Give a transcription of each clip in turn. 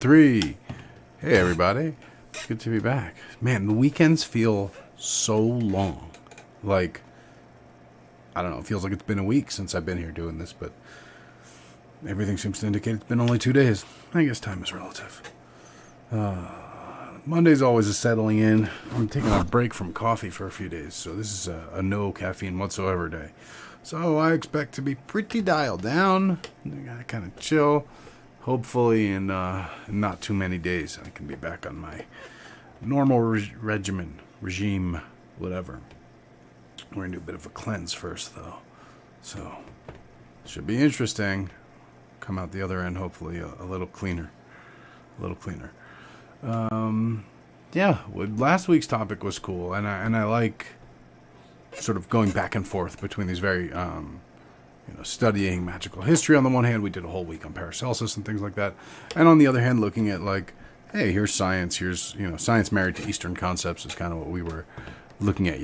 Three. Hey, everybody. Good to be back. Man, the weekends feel so long. Like, I don't know, it feels like it's been a week since I've been here doing this, but everything seems to indicate it's been only 2 days. I guess time is relative. Monday's always a settling in. I'm taking a break from coffee for a few days, so this is a no caffeine whatsoever day. So I expect to be pretty dialed down. I gotta kind of chill. Hopefully in not too many days I can be back on my normal regime, whatever. We're going to do a bit of a cleanse first, though. So, should be interesting. Come out the other end, hopefully, a little cleaner. Yeah, last week's topic was cool, and I like sort of going back and forth between these very, studying magical history on the one hand. We did a whole week on Paracelsus and things like that. And on the other hand, looking at like, hey, here's science. Here's, science married to Eastern concepts is kind of what we were looking at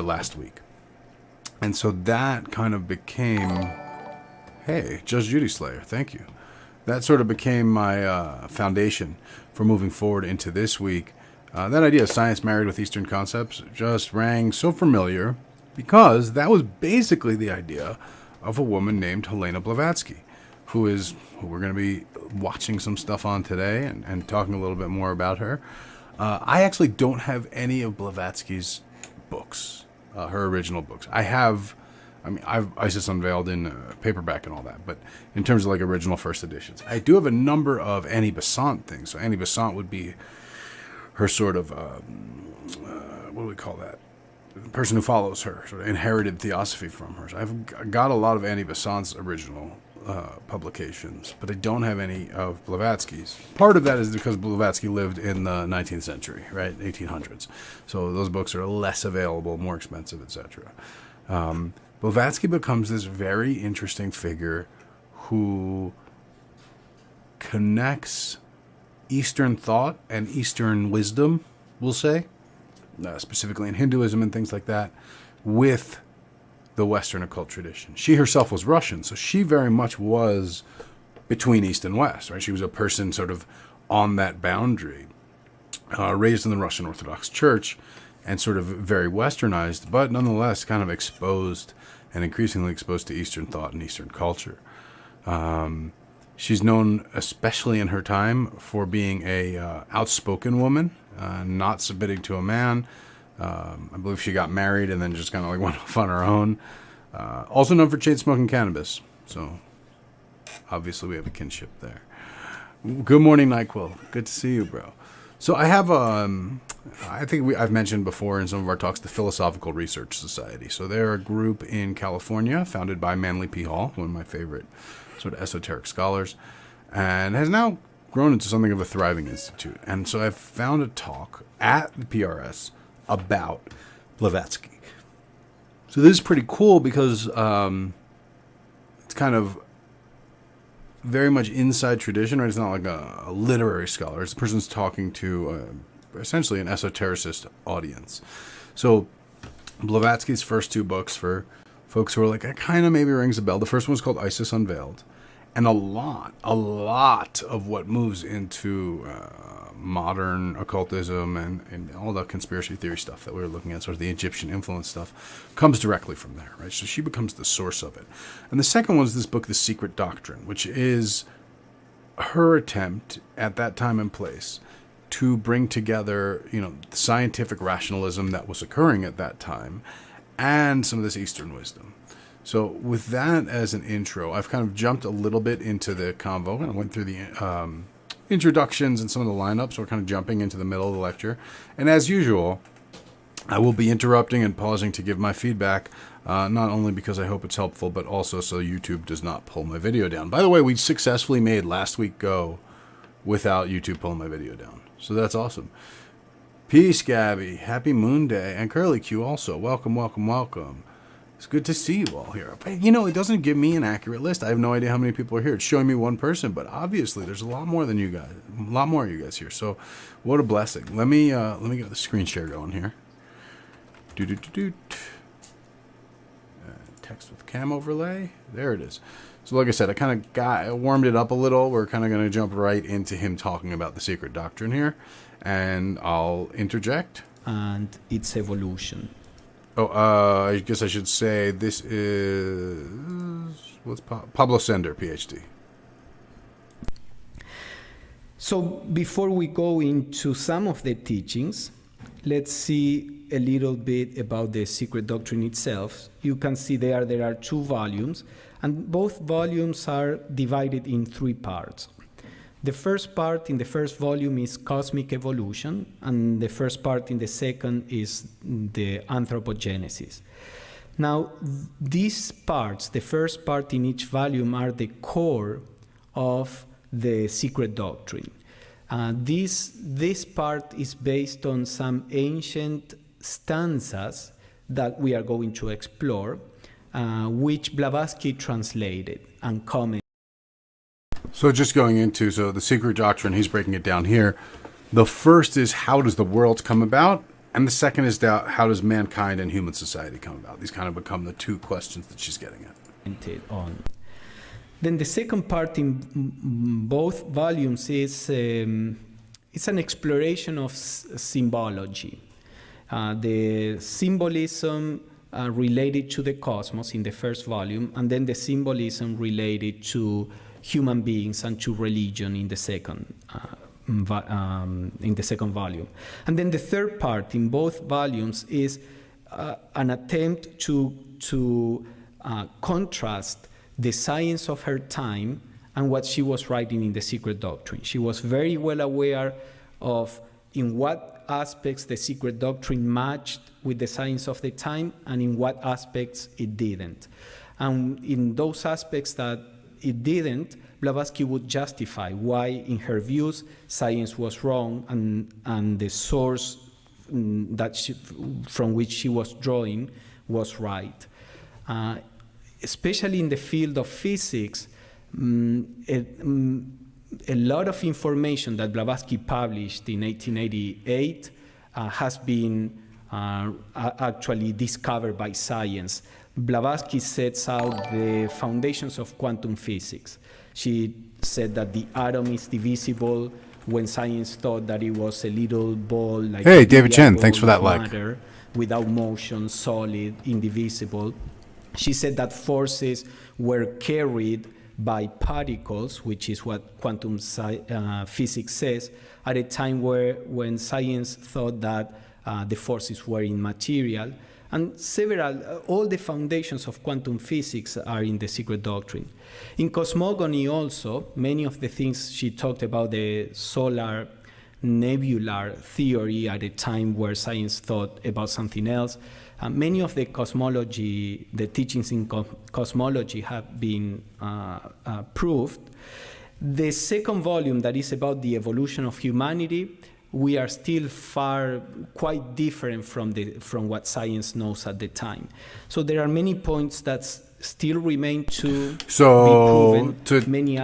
last week. And so that kind of became, hey, Judge Judy Slayer, thank you. That sort of became my foundation for moving forward into this week. That idea of science married with Eastern concepts just rang so familiar because that was basically the idea of a woman named Helena Blavatsky, who we're going to be watching some stuff on today and talking a little bit more about her. I actually don't have any of Blavatsky's books, her original books. I've Isis Unveiled in paperback and all that, but in terms of like original first editions, I do have a number of Annie Besant things. So Annie Besant would be her sort of, what do we call that? The person who follows her, sort of inherited theosophy from her. So I've got a lot of Annie Besant's original publications, but I don't have any of Blavatsky's. Part of that is because Blavatsky lived in the 19th century, right, 1800s. So those books are less available, more expensive, etc. Blavatsky becomes this very interesting figure who connects Eastern thought and Eastern wisdom, we'll say, specifically in Hinduism and things like that, with the Western occult tradition. She herself was Russian, so she very much was between East and West, right? She was a person sort of on that boundary, raised in the Russian Orthodox Church, and sort of very Westernized, but nonetheless kind of exposed and increasingly exposed to Eastern thought and Eastern culture. She's known, especially in her time, for being a outspoken woman, not submitting to a man. I believe she got married and then just kind of like went off on her own. Also known for chain smoking cannabis. So obviously we have a kinship there. Good morning, NyQuil. Good to see you, bro. So I have, I think I've mentioned before in some of our talks, the Philosophical Research Society. So they're a group in California founded by Manly P. Hall, one of my favorite sort of esoteric scholars, and has now grown into something of a thriving institute. And so I've found a talk at the PRS about Blavatsky. So this is pretty cool because it's kind of very much inside tradition, right? It's not like a literary scholar. This person's talking to essentially an esotericist audience. So Blavatsky's first two books, for folks who are like, it kind of maybe rings a bell. The first one's called Isis Unveiled. And a lot of what moves into modern occultism and all the conspiracy theory stuff that we were looking at, sort of the Egyptian influence stuff, comes directly from there, right? So she becomes the source of it. And the second one is this book, The Secret Doctrine, which is her attempt at that time and place to bring together, the scientific rationalism that was occurring at that time and some of this Eastern wisdom. So with that as an intro, I've kind of jumped a little bit into the convo, and I went through the introductions and some of the lineups, so we're kind of jumping into the middle of the lecture. And as usual, I will be interrupting and pausing to give my feedback, not only because I hope it's helpful, but also so YouTube does not pull my video down. By the way, we successfully made last week go without YouTube pulling my video down. So that's awesome. Peace, Gabby. Happy Moon Day. And Curly Q also. Welcome, welcome, welcome. It's good to see you all here. But, it doesn't give me an accurate list. I have no idea how many people are here. It's showing me one person, but obviously there's a lot more than you guys. A lot more of you guys here. So, what a blessing. Let me get the screen share going here. Text with cam overlay. There it is. So like I said, I kind of warmed it up a little. We're kind of going to jump right into him talking about the secret doctrine here. And I'll interject. And its evolution. Oh, I guess I should say this is... what's Pablo Sender, PhD. So before we go into some of the teachings, let's see a little bit about the secret doctrine itself. You can see there are 2 volumes, and both volumes are divided in 3 parts. The first part in the first volume is cosmic evolution, and the first part in the second is the anthropogenesis. Now, these parts, the first part in each volume, are the core of the secret doctrine. This part is based on some ancient stanzas that we are going to explore, which Blavatsky translated and commented. So just going into, the secret doctrine, he's breaking it down here. The first is, how does the world come about? And the second is, how does mankind and human society come about? These kind of become the 2 questions that she's getting at. Then the second part in both volumes is it's an exploration of symbology. The symbolism related to the cosmos in the first volume, and then the symbolism related to human beings and to religion in the second volume. And then the third part in both volumes is an attempt to contrast the science of her time and what she was writing in the secret doctrine. She was very well aware of in what aspects the secret doctrine matched with the science of the time and in what aspects it didn't. And in those aspects that it didn't, Blavatsky would justify why, in her views, science was wrong and the source from which she was drawing was right. Especially in the field of physics, a lot of information that Blavatsky published in 1888 has been actually discovered by science. Blavatsky sets out the foundations of quantum physics. She said that the atom is divisible when science thought that it was a little ball like hey, David Chen, thanks for that matter, without motion, solid, indivisible. She said that forces were carried by particles, which is what quantum physics says, at a time when science thought that the forces were immaterial. And all the foundations of quantum physics are in the secret doctrine. In cosmogony also, many of the things she talked about, the solar nebular theory at a time where science thought about something else, many of the teachings in cosmology have been proved. The second volume, that is about the evolution of humanity, we are still quite different from what science knows at the time. So there are many points that still remain to be proven.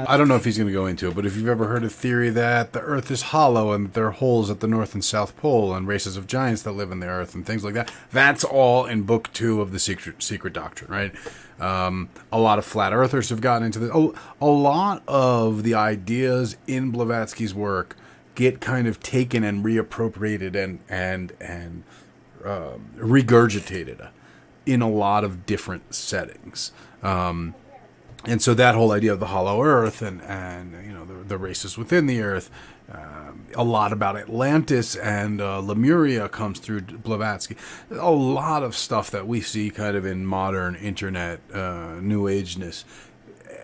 I don't know if he's going to go into it, but if you've ever heard a theory that the Earth is hollow and there are holes at the North and South Pole and races of giants that live in the Earth and things like that, that's all in Book 2 of the Secret Doctrine, right? A lot of flat earthers have gotten into this. A lot of the ideas in Blavatsky's work get kind of taken and reappropriated and regurgitated in a lot of different settings. And so that whole idea of the hollow earth and the races within the earth, a lot about Atlantis and Lemuria comes through Blavatsky. A lot of stuff that we see kind of in modern internet new ageness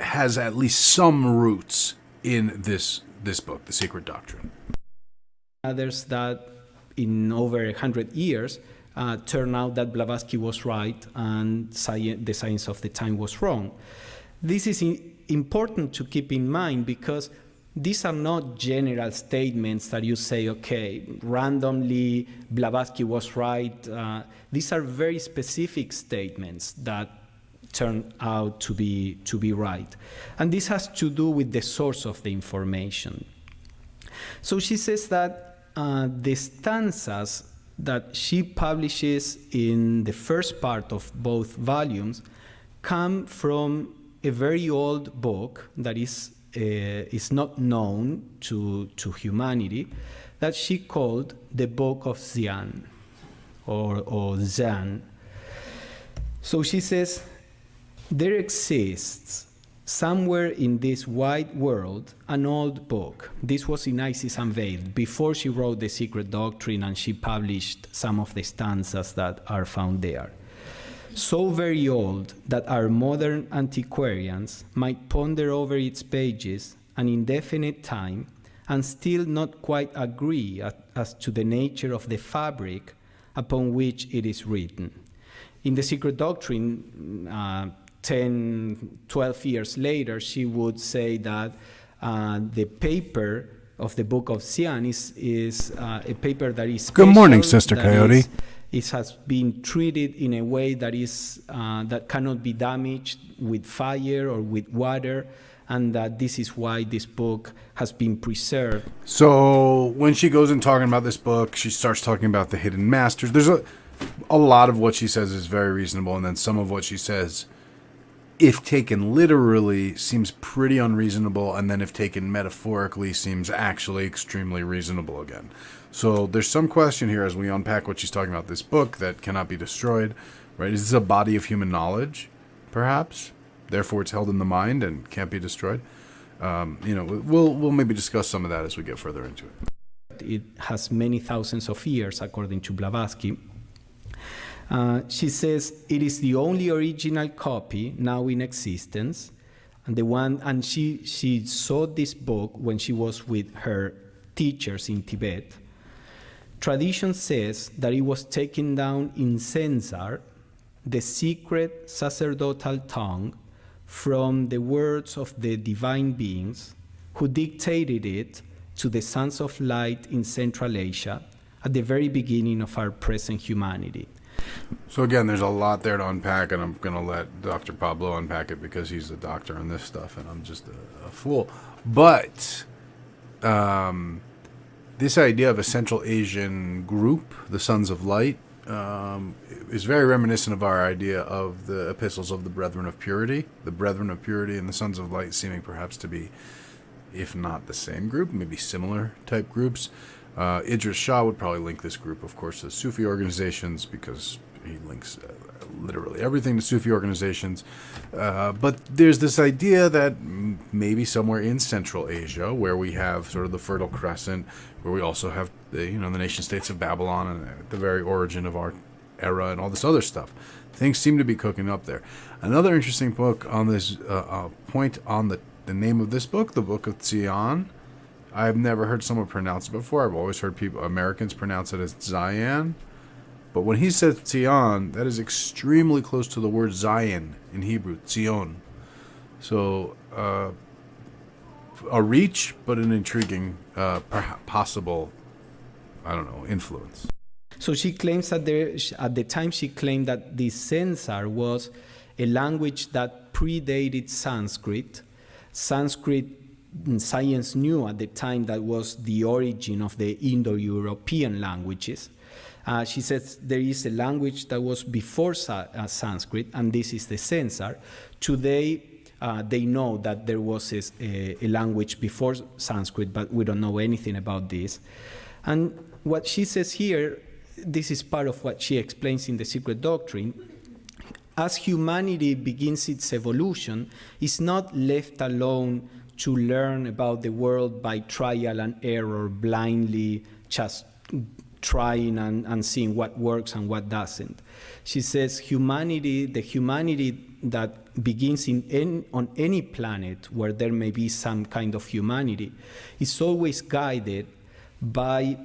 has at least some roots in this book, The Secret Doctrine. Others that in over 100 years turned out that Blavatsky was right and the science of the time was wrong. This is important to keep in mind because these are not general statements that you say, okay, randomly Blavatsky was right. These are very specific statements that turn out to be right. And this has to do with the source of the information. So she says that the stanzas that she publishes in the first part of both volumes come from a very old book that is not known to humanity, that she called the Book of Xian, or Zan. So she says, there exists somewhere in this wide world an old book. This was in Isis Unveiled, before she wrote The Secret Doctrine, and she published some of the stanzas that are found there. So very old that our modern antiquarians might ponder over its pages an indefinite time and still not quite agree as to the nature of the fabric upon which it is written. In The Secret Doctrine, 10, 12 years later, she would say that the paper of the Book of Xian is a paper that is special. Good morning, Sister Coyote. It has been treated in a way that is that cannot be damaged with fire or with water, and that this is why this book has been preserved. So when she goes in talking about this book, she starts talking about the hidden masters. There's a lot of what she says is very reasonable, and then some of what she says, if taken literally, seems pretty unreasonable, and then if taken metaphorically, seems actually extremely reasonable again. So there's some question here as we unpack what she's talking about. This book that cannot be destroyed, right? Is this a body of human knowledge, perhaps? Therefore, it's held in the mind and can't be destroyed. We'll maybe discuss some of that as we get further into it. It has many thousands of years, according to Blavatsky. She says it is the only original copy now in existence, and she saw this book when she was with her teachers in Tibet. Tradition says that it was taken down in Censar, the secret sacerdotal tongue, from the words of the divine beings who dictated it to the sons of light in Central Asia at the very beginning of our present humanity. So again, there's a lot there to unpack, and I'm going to let Dr. Pablo unpack it because he's the doctor on this stuff, and I'm just a fool. But this idea of a Central Asian group, the Sons of Light, is very reminiscent of our idea of the epistles of the Brethren of Purity. The Brethren of Purity and the Sons of Light seeming perhaps to be, if not the same group, maybe similar type groups. Idris Shah would probably link this group, of course, to Sufi organizations because he links literally everything to Sufi organizations. But there's this idea that maybe somewhere in Central Asia, where we have sort of the Fertile Crescent, where we also have the nation states of Babylon and at the very origin of our era and all this other stuff, things seem to be cooking up there. Another interesting book on this point on the name of this book, the Book of Xian. I've never heard someone pronounce it before. I've always heard Americans pronounce it as Zion. But when he says Tion, that is extremely close to the word Zion in Hebrew, Zion. So a reach, but an intriguing possible, influence. So she claims that at the time she claimed that the Censar was a language that predated Sanskrit. Sanskrit, science knew at the time that was the origin of the Indo-European languages. She says there is a language that was before Sanskrit, and this is the Censar. Today, they know that there was a language before Sanskrit, but we don't know anything about this. And what she says here, this is part of what she explains in The Secret Doctrine. As humanity begins its evolution, it's not left alone to learn about the world by trial and error, blindly just trying and seeing what works and what doesn't. She says the humanity that begins on any planet where there may be some kind of humanity is always guided by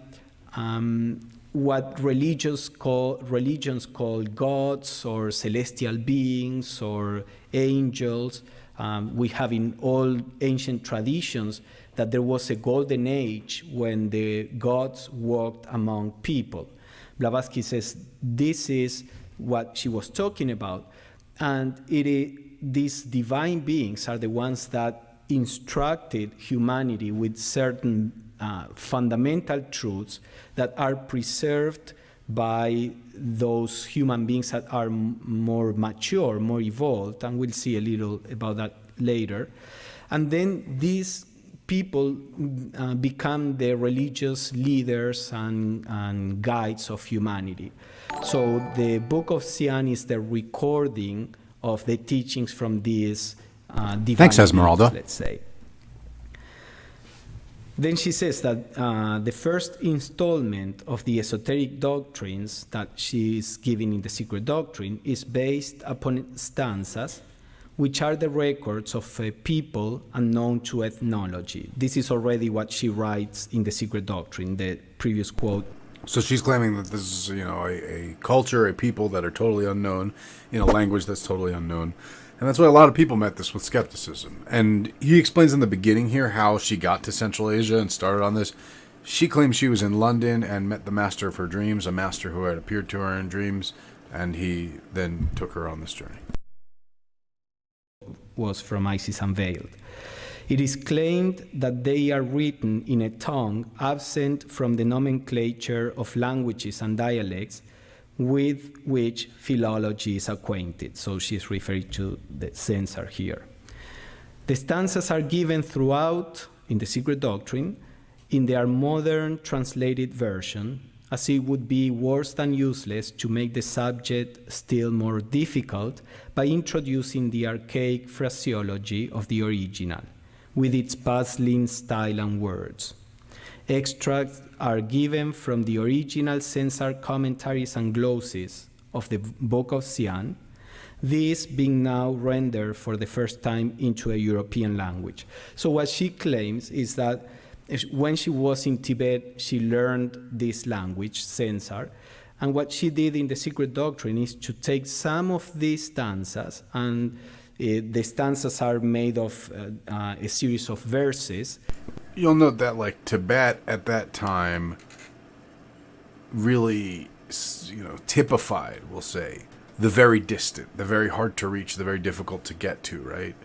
what religions call gods or celestial beings or angels. We have in all ancient traditions that there was a golden age when the gods walked among people. Blavatsky says this is what she was talking about. And these divine beings are the ones that instructed humanity with certain fundamental truths that are preserved by those human beings that are more mature, more evolved, and we'll see a little about that later. And then these people become the religious leaders and guides of humanity. So the Book of Xi'an is the recording of the teachings from these divine Thanks, Esmeralda. beings, let's say. Then she says that the first installment of the esoteric doctrines that she is giving in the Secret Doctrine is based upon stanzas, which are the records of people unknown to ethnology. This is already what she writes in the Secret Doctrine, the previous quote. So she's claiming that this is, a culture, a people that are totally unknown, in a language that's totally unknown. And that's why a lot of people met this with skepticism. And he explains in the beginning here how she got to Central Asia and started on this. She claims she was in London and met the master of her dreams, a master who had appeared to her in dreams, and he then took her on this journey. Was from Isis Unveiled. It is claimed that they are written in a tongue absent from the nomenclature of languages and dialects with which philology is acquainted. So she's referring to the censor here. The stanzas are given throughout in the Secret Doctrine in their modern translated version, as it would be worse than useless to make the subject still more difficult by introducing the archaic phraseology of the original, with its puzzling style and words. Extracts are given from the original censor commentaries and glosses of the Book of Xi'an, these being now rendered for the first time into a European language. So what she claims is that when she was in Tibet, she learned this language, censor, and what she did in the Secret Doctrine is to take some of these stanzas, and the stanzas are made of a series of verses. You'll note that, Tibet at that time really, typified, we'll say, the very distant, the very hard to reach, the very difficult to get to, right?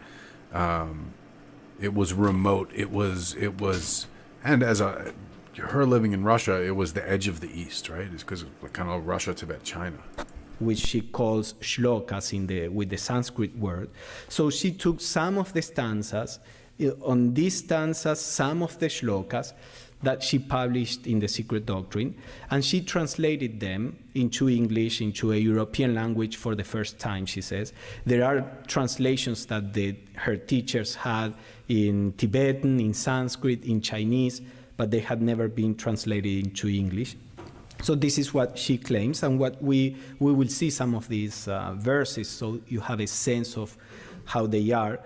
It was remote. It was, and as her living in Russia, it was the edge of the East, right? It's because of kind of Russia, Tibet, China, which she calls shlokas with the Sanskrit word. So she took some of the stanzas, on these stanzas, some of the shlokas that she published in the Secret Doctrine, and she translated them into English, into a European language for the first time, she says. There are translations that her teachers had in Tibetan, in Sanskrit, in Chinese, but they had never been translated into English. So this is what she claims, and what we will see some of these verses, so you have a sense of how they are.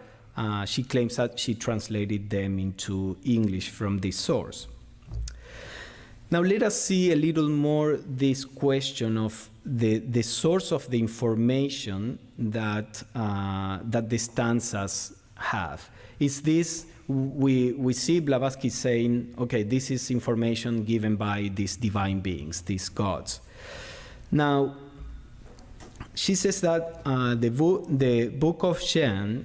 She claims that she translated them into English from this source. Now let us see a little more this question of the source of the information that the stanzas have. Is this, we see Blavatsky saying, okay, this is information given by these divine beings, these gods. Now, she says that the Book of Xi'an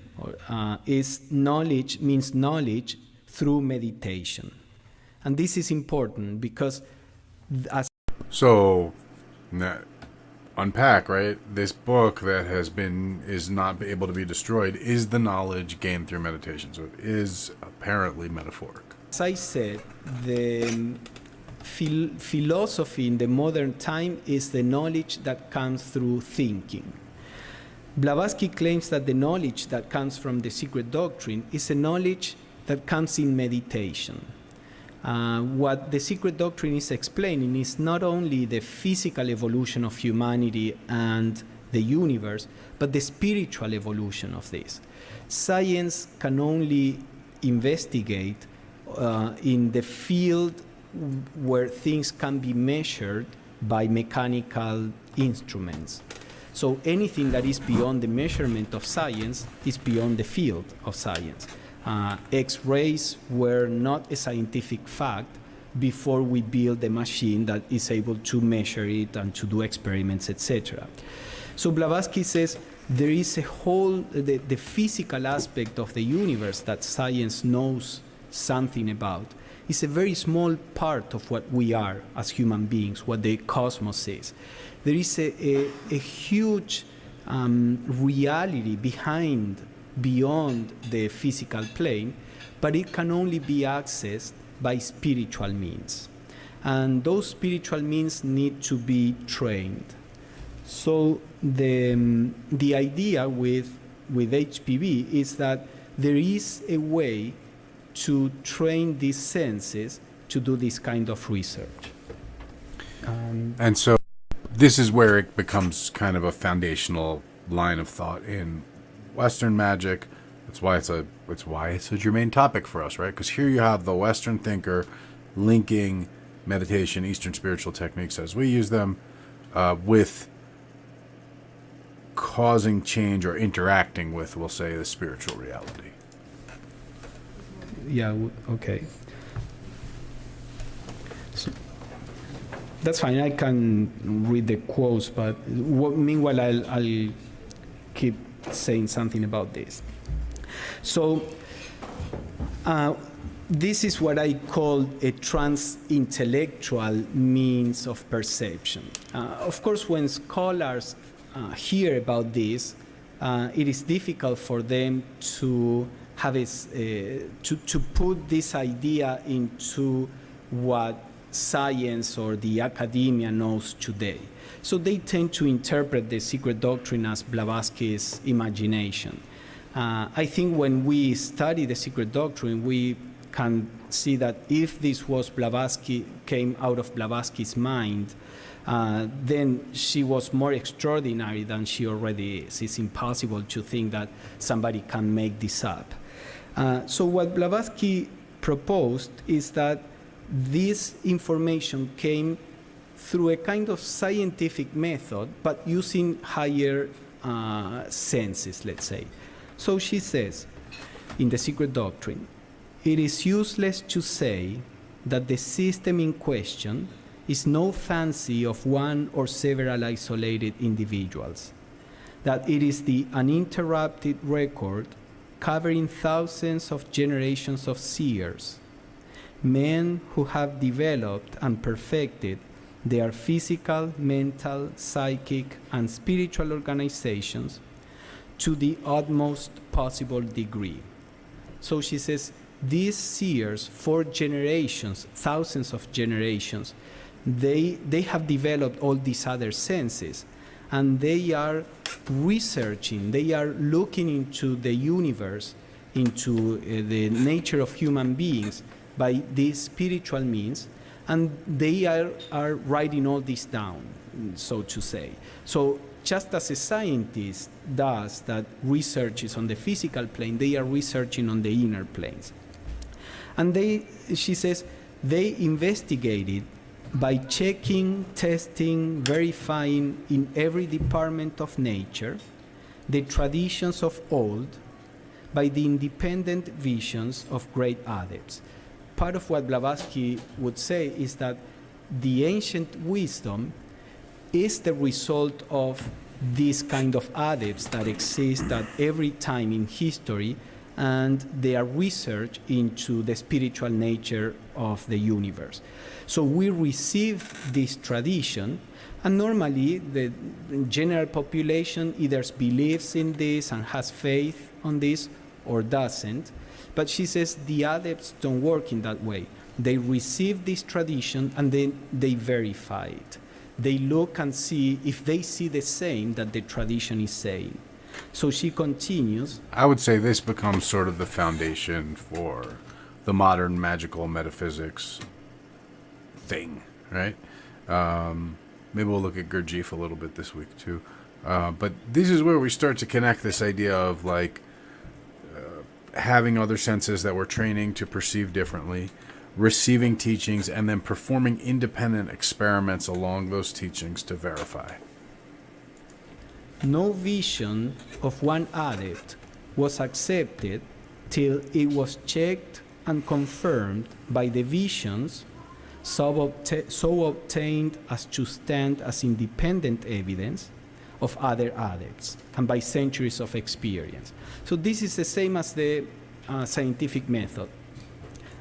means knowledge through meditation. And this is important because So, unpack, right? This book that is not able to be destroyed is the knowledge gained through meditation. So it is apparently metaphoric. As I said, the philosophy in the modern time is the knowledge that comes through thinking. Blavatsky claims that the knowledge that comes from the Secret Doctrine is a knowledge that comes in meditation. What the Secret Doctrine is explaining is not only the physical evolution of humanity and the universe, but the spiritual evolution of this. Science can only investigate in the field where things can be measured by mechanical instruments. So anything that is beyond the measurement of science is beyond the field of science. X-rays were not a scientific fact before we built a machine that is able to measure it and to do experiments, etc. So Blavatsky says there is the physical aspect of the universe that science knows something about is a very small part of what we are as human beings, what the cosmos is. There is a huge reality beyond the physical plane, but it can only be accessed by spiritual means. And those spiritual means need to be trained. So the idea with HPV is that there is a way to train these senses to do this kind of research. And so this is where it becomes kind of a foundational line of thought in Western magic. That's why it's a germane topic for us, right? Because here you have the Western thinker linking meditation, Eastern spiritual techniques as we use them, with causing change or interacting with, we'll say, the spiritual reality. Yeah, okay. So, that's fine. I can read the quotes, but meanwhile, I'll keep saying something about this. So, this is what I call a trans-intellectual means of perception. Of course, when scholars hear about this, it is difficult for them to have to put this idea into what science or the academia knows today. So they tend to interpret the secret doctrine as Blavatsky's imagination. I think when we study the secret doctrine, we can see that if this was Blavatsky, came out of Blavatsky's mind, then she was more extraordinary than she already is. It's impossible to think that somebody can make this up. So what Blavatsky proposed is that this information came through a kind of scientific method, but using higher senses, let's say. So she says, in The Secret Doctrine, it is useless to say that the system in question is no fancy of one or several isolated individuals, that it is the uninterrupted record covering thousands of generations of seers, men who have developed and perfected their physical, mental, psychic, and spiritual organizations to the utmost possible degree. So she says, these seers, for generations, thousands of generations, they have developed all these other senses, and they are researching, they are looking into the universe, into the nature of human beings by these spiritual means, and they are writing all this down, so to say. So just as a scientist does that researches on the physical plane, they are researching on the inner planes. And she says, they investigated by checking, testing, verifying in every department of nature the traditions of old by the independent visions of great adepts. Part of what Blavatsky would say is that the ancient wisdom is the result of these kind of adepts that exist at every time in history, and they are research into the spiritual nature of the universe. So we receive this tradition, and normally the general population either believes in this and has faith on this or doesn't. But she says the adepts don't work in that way. They receive this tradition and then they verify it. They look and see if they see the same that the tradition is saying. So she continues. I would say this becomes sort of the foundation for the modern magical metaphysics thing, right? Maybe we'll look at Gurdjieff a little bit this week too. But this is where we start to connect this idea of like having other senses that we're training to perceive differently, receiving teachings, and then performing independent experiments along those teachings to verify. No vision of one adept was accepted till it was checked and confirmed by the visions so obtained as to stand as independent evidence of other adepts, and by centuries of experience. So this is the same as the scientific method.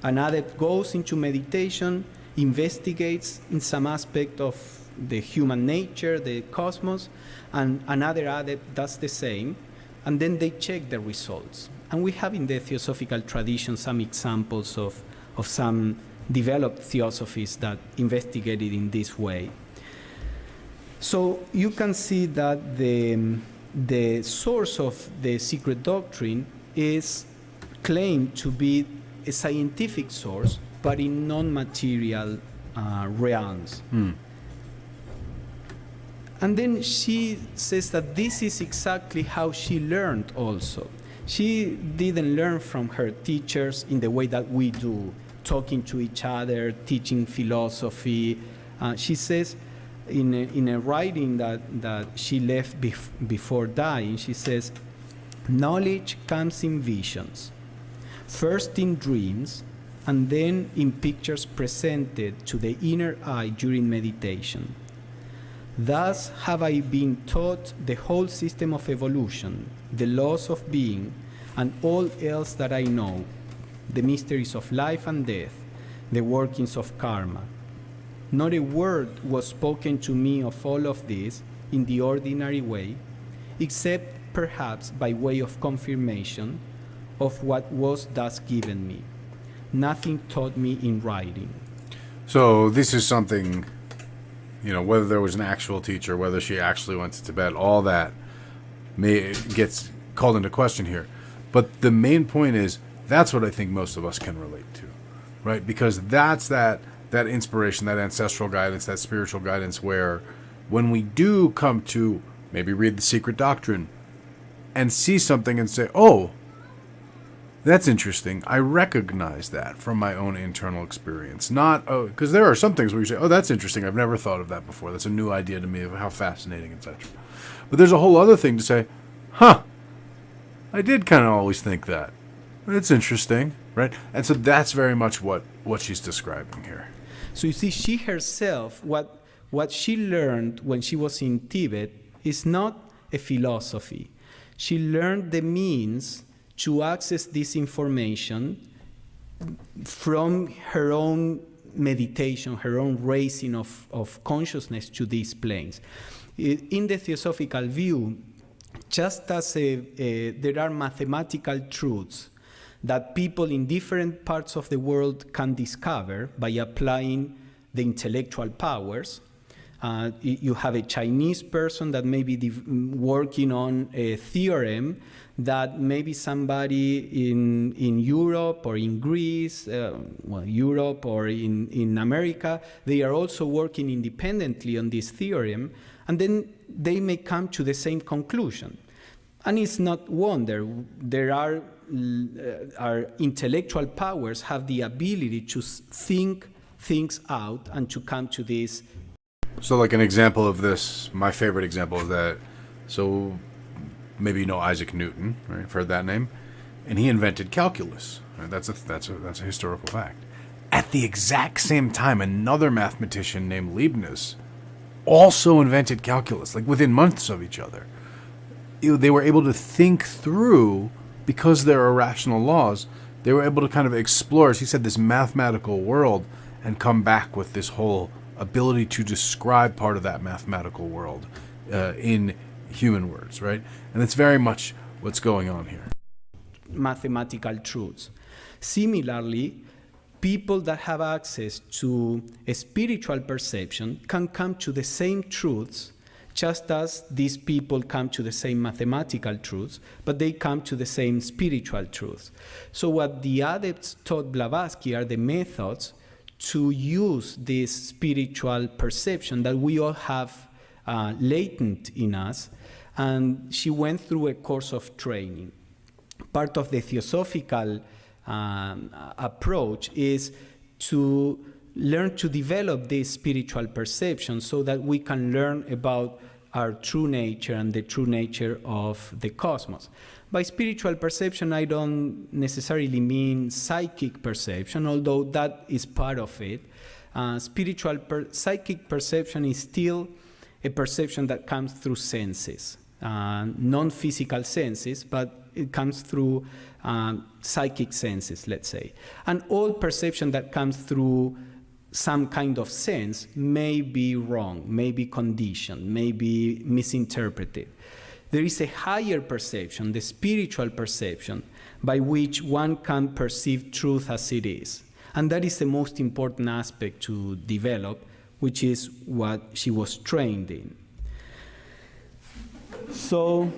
An adept goes into meditation, investigates in some aspect of the human nature, the cosmos, and another adept does the same, and then they check the results. And we have in the theosophical tradition some examples of some developed theosophies that investigated in this way. So you can see that the source of the secret doctrine is claimed to be a scientific source, but in non-material realms. And then she says that this is exactly how she learned also. She didn't learn from her teachers in the way that we do, talking to each other, teaching philosophy. She says in a writing that she left before dying, she says, knowledge comes in visions, first in dreams, and then in pictures presented to the inner eye during meditation. Thus have I been taught the whole system of evolution, the laws of being, and all else that I know, the mysteries of life and death, the workings of karma. Not a word was spoken to me of all of this in the ordinary way, except perhaps by way of confirmation of what was thus given me. Nothing taught me in writing. So this is something, whether there was an actual teacher, whether she actually went to Tibet, all that gets called into question here. But the main point is, that's what I think most of us can relate to, right? Because that's that inspiration, that ancestral guidance, that spiritual guidance, where when we do come to maybe read the secret doctrine and see something and say, oh, that's interesting, I recognize that from my own internal experience. Not, because there are some things where you say, oh, that's interesting, I've never thought of that before, that's a new idea to me of how fascinating, etc. But there's a whole other thing to say, I did kind of always think that. It's interesting, right? And so that's very much what she's describing here. So you see, she herself, what she learned when she was in Tibet is not a philosophy. She learned the means to access this information from her own meditation, her own raising of consciousness to these planes. In the theosophical view, just as there are mathematical truths that people in different parts of the world can discover by applying the intellectual powers. You have a Chinese person that may be working on a theorem that maybe somebody in Europe or in Greece, Europe or in America, they are also working independently on this theorem, and then they may come to the same conclusion. And it's not wonder. There are our intellectual powers have the ability to think things out and to come to this. So like an example of this, my favorite example is that, so maybe you know Isaac Newton, right? You've heard that name? And he invented calculus. Right? That's a historical fact. At the exact same time, another mathematician named Leibniz also invented calculus, like within months of each other. They were able to think through, because there are rational laws, they were able to kind of explore, as he said, this mathematical world and come back with this whole ability to describe part of that mathematical world in human words, right? And that's very much what's going on here. Mathematical truths. Similarly, people that have access to a spiritual perception can come to the same truths, just as these people come to the same mathematical truths, but they come to the same spiritual truths. So what the adepts taught Blavatsky are the methods to use this spiritual perception that we all have latent in us, and she went through a course of training. Part of the theosophical approach is to learn to develop this spiritual perception so that we can learn about our true nature and the true nature of the cosmos. By spiritual perception, I don't necessarily mean psychic perception, although that is part of it. Psychic perception is still a perception that comes through senses. non-physical senses, but it comes through psychic senses, let's say. And all perception that comes through some kind of sense may be wrong, may be conditioned, may be misinterpreted. There is a higher perception, the spiritual perception, by which one can perceive truth as it is. And that is the most important aspect to develop, which is what she was trained in. So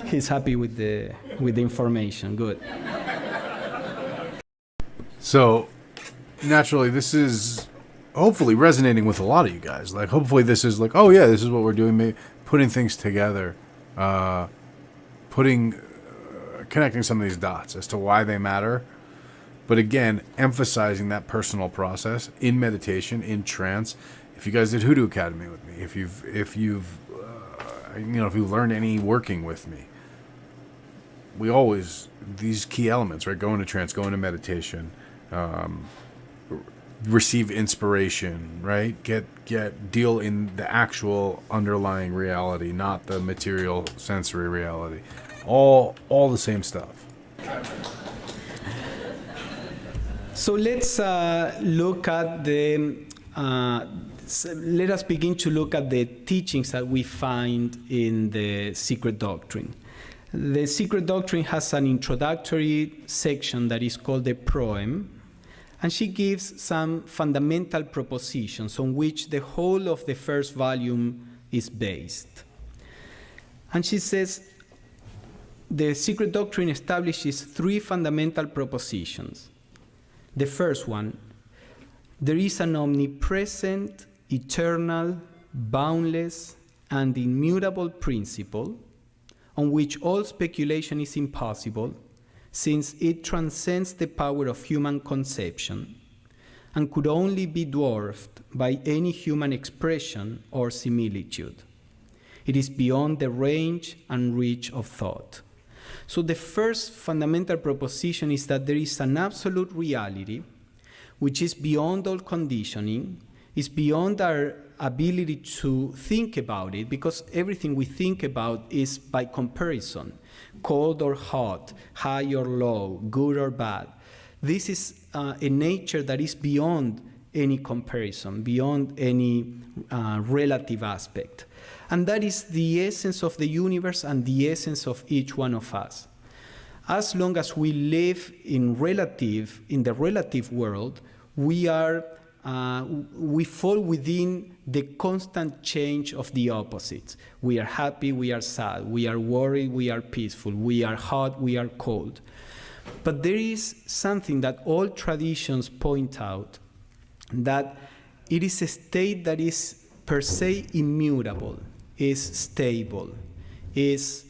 he's happy with the information. Good. So naturally, this is hopefully resonating with a lot of you guys. Like, hopefully this is like, oh yeah, this is what we're doing. Maybe putting things together, connecting some of these dots as to why they matter. But again, emphasizing that personal process in meditation, in trance. If you guys did Hoodoo Academy with me, if you've learned any working with me, we always, these key elements, right? Go into trance, go into meditation, receive inspiration, right? Deal in the actual underlying reality, not the material sensory reality. All the same stuff. So let's look at let us begin to look at the teachings that we find in the Secret Doctrine. The Secret Doctrine has an introductory section that is called the Proem, and she gives some fundamental propositions on which the whole of the first volume is based. And she says, the Secret Doctrine establishes three fundamental propositions. The first one, there is an omnipresent, eternal, boundless, and immutable principle on which all speculation is impossible, since it transcends the power of human conception and could only be dwarfed by any human expression or similitude. It is beyond the range and reach of thought. So the first fundamental proposition is that there is an absolute reality which is beyond all conditioning, is beyond our ability to think about it, because everything we think about is by comparison, cold or hot, high or low, good or bad. This is a nature that is beyond any comparison, beyond any relative aspect. And that is the essence of the universe and the essence of each one of us. As long as we live in the relative world, we fall within the constant change of the opposites. We are happy, we are sad, we are worried, we are peaceful, we are hot, we are cold. But there is something that all traditions point out, that it is a state that is per se immutable, is stable, is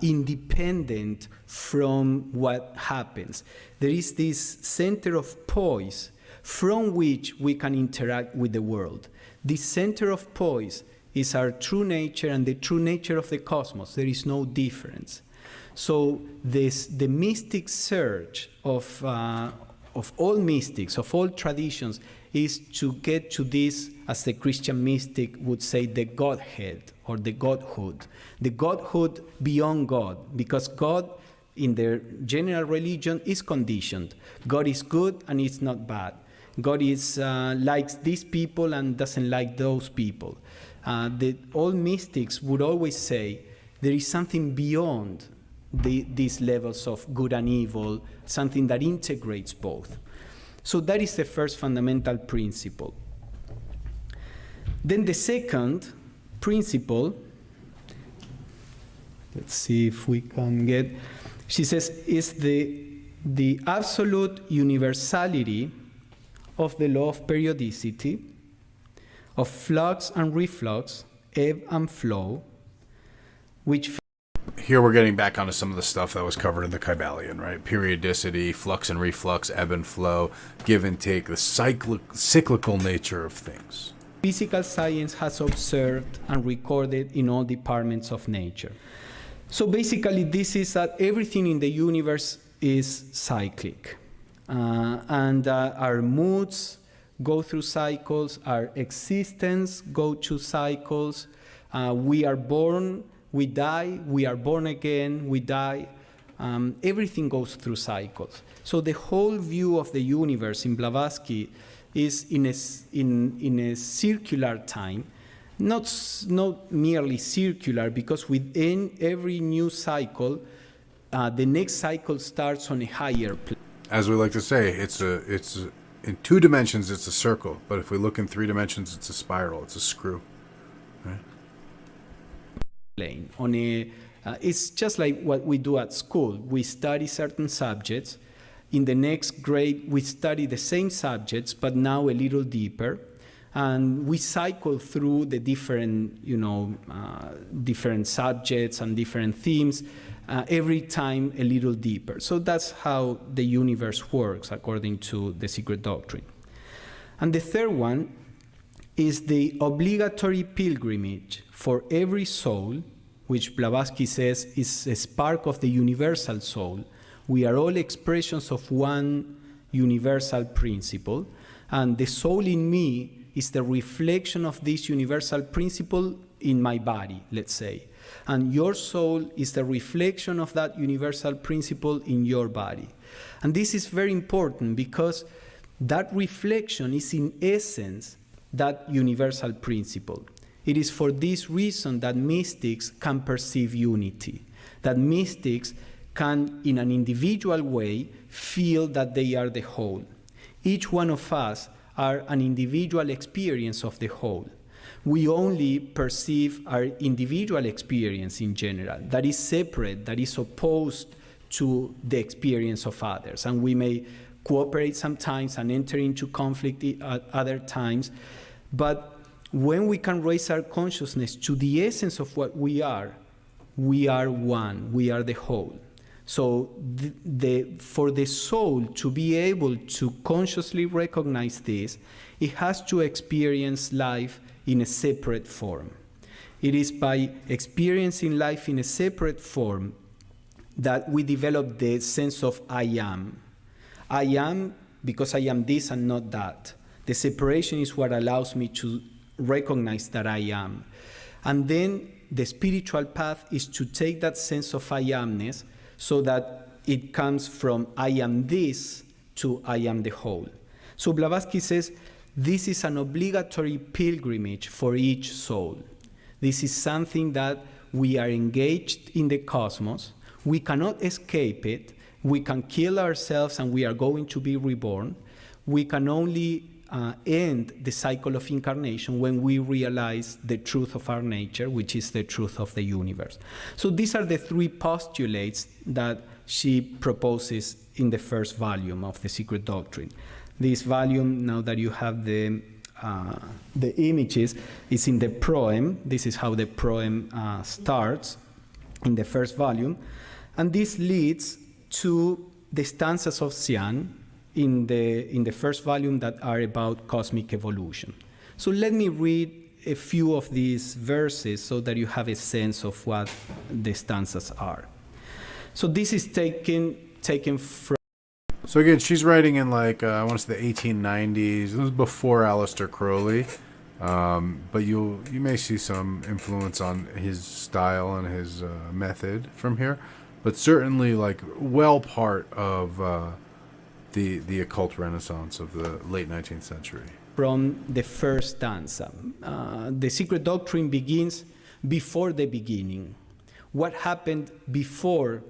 independent from what happens. There is this center of poise from which we can interact with the world. This center of poise is our true nature and the true nature of the cosmos. There is no difference. So the mystic search of all mystics, of all traditions, is to get to this, as the Christian mystic would say, the Godhead or the Godhood. The Godhood beyond God, because God in their general religion is conditioned. God is good and it's not bad. God is likes these people and doesn't like those people. All mystics would always say there is something beyond these levels of good and evil, something that integrates both. So that is the first fundamental principle. Then the second principle, let's see if we can get, she says, is the absolute universality of the law of periodicity, of flux and reflux, ebb and flow, which... Here we're getting back onto some of the stuff that was covered in the Kybalion, right? Periodicity, flux and reflux, ebb and flow, give and take, the cyclical nature of things. Physical science has observed and recorded in all departments of nature. So basically this is that everything in the universe is cyclic. And our moods go through cycles, our existence go through cycles. We are born we die, we are born again, we die. Everything goes through cycles. So the whole view of the universe in Blavatsky is in a circular time, not merely circular, because within every new cycle, the next cycle starts on a higher plane. As we like to say, it's in 2 dimensions, it's a circle. But if we look in 3 dimensions, it's a spiral. It's a screw. Right? Plane. It's just like what we do at school. We study certain subjects. In the next grade, we study the same subjects, but now a little deeper. And we cycle through the different, different subjects and different themes, every time a little deeper. So that's how the universe works, according to the Secret Doctrine. And the third one is the obligatory pilgrimage for every soul, which Blavatsky says is a spark of the universal soul. We are all expressions of one universal principle, and the soul in me is the reflection of this universal principle in my body, let's say. And your soul is the reflection of that universal principle in your body. And this is very important because that reflection is in essence that universal principle. It is for this reason that mystics can perceive unity, that mystics can, in an individual way, feel that they are the whole. Each one of us are an individual experience of the whole. We only perceive our individual experience in general, that is separate, that is opposed to the experience of others. And we may cooperate sometimes and enter into conflict at other times. But when we can raise our consciousness to the essence of what we are one, we are the whole. So for the soul to be able to consciously recognize this, it has to experience life in a separate form. It is by experiencing life in a separate form that we develop the sense of I am. I am because I am this and not that. The separation is what allows me to recognize that I am. And then the spiritual path is to take that sense of I amness so that it comes from I am this to I am the whole. So Blavatsky says, this is an obligatory pilgrimage for each soul. This is something that we are engaged in the cosmos. We cannot escape it. We can kill ourselves and we are going to be reborn. We can only end the cycle of incarnation when we realize the truth of our nature, which is the truth of the universe. So these are the 3 postulates that she proposes in the first volume of the Secret Doctrine. This volume, now that you have the images, is in the proem. This is how the proem starts in the first volume. And this leads to the stanzas of Xian in the first volume that are about cosmic evolution. So let me read a few of these verses so that you have a sense of what the stanzas are. So this is taken from... So again, she's writing in I want to say the 1890s. This was before Aleister Crowley. But you may see some influence on his style and his method from here. But certainly part of the occult renaissance of the late 19th century. From the first stanza. The Secret Doctrine begins before the beginning. What happened before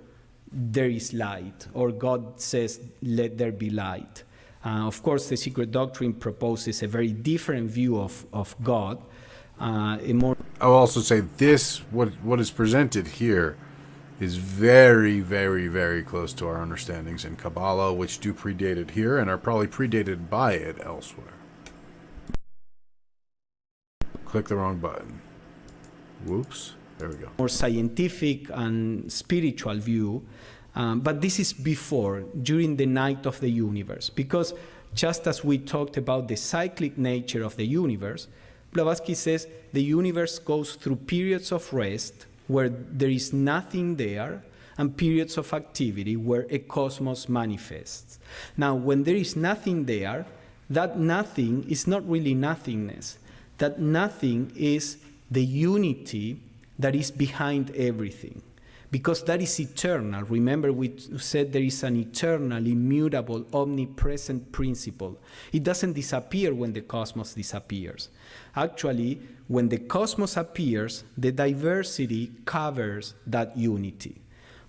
there is light, or God says, let there be light. Of course, the Secret Doctrine proposes a very different view of God. I'll also say this, what is presented here, is very, very, very close to our understandings in Kabbalah, which do predate it here and are probably predated by it elsewhere. Click the wrong button. Whoops. There we go. More scientific and spiritual view, but this is before, during the night of the universe, because just as we talked about the cyclic nature of the universe, Blavatsky says the universe goes through periods of rest where there is nothing there, and periods of activity where a cosmos manifests. Now, when there is nothing there, that nothing is not really nothingness. That nothing is the unity that is behind everything, because that is eternal. Remember, we said there is an eternal, immutable, omnipresent principle. It doesn't disappear when the cosmos disappears. Actually, when the cosmos appears, the diversity covers that unity.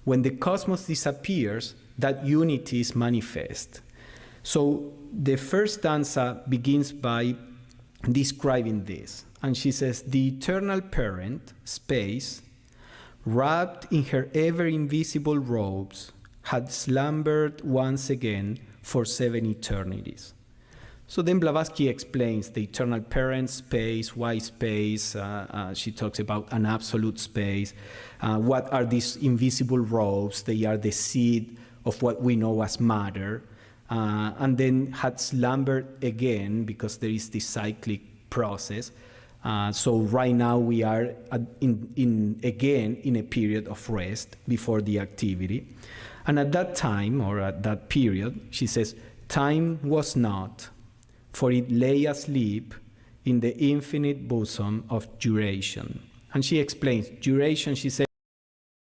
When the cosmos disappears, that unity is manifest. So the first stanza begins by describing this. And she says, the eternal parent, space, wrapped in her ever-invisible robes, had slumbered once again for 7 eternities. So then Blavatsky explains the eternal parent, space, why space. She talks about an absolute space. What are these invisible robes? They are the seed of what we know as matter. And then had slumbered again, because there is this cyclic process. So right now we are again in a period of rest before the activity. And at that time, or at that period, she says, time was not, for it lay asleep in the infinite bosom of duration. And she explains, duration, she says,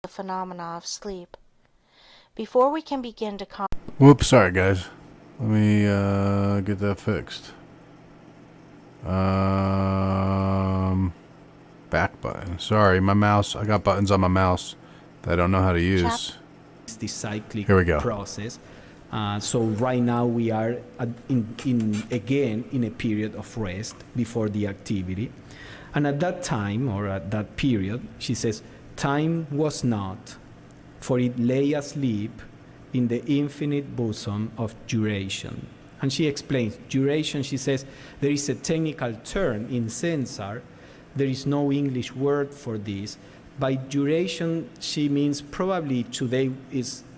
the phenomena of sleep. Before we can begin to Whoops, sorry guys. Let me get that fixed. Back button. Sorry, my mouse. I got buttons on my mouse that I don't know how to use. the cyclic Here we go. process. So right now we are again in a period of rest before the activity. And at that time, or at that period, she says, time was not, for it lay asleep in the infinite bosom of duration. And she explains, duration, she says, there is a technical term in Censar. There is no English word for this. By duration, she means probably today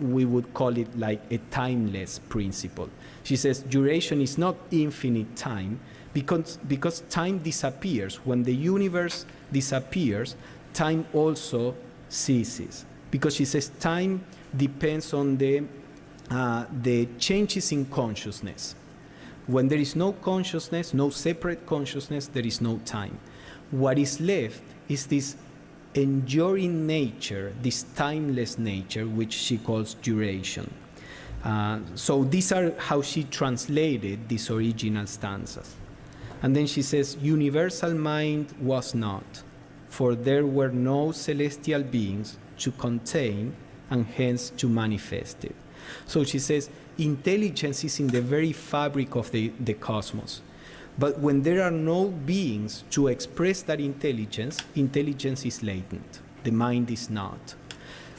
we would call it like a timeless principle. She says duration is not infinite time because time disappears. When the universe disappears, time also ceases. Because she says time depends on the changes in consciousness. When there is no consciousness, no separate consciousness, there is no time. What is left is this enduring nature, this timeless nature, which she calls duration. So these are how she translated these original stanzas. And then she says, universal mind was not, for there were no celestial beings to contain and hence to manifest it. So she says, intelligence is in the very fabric of the cosmos. But when there are no beings to express that intelligence, intelligence is latent. The mind is not.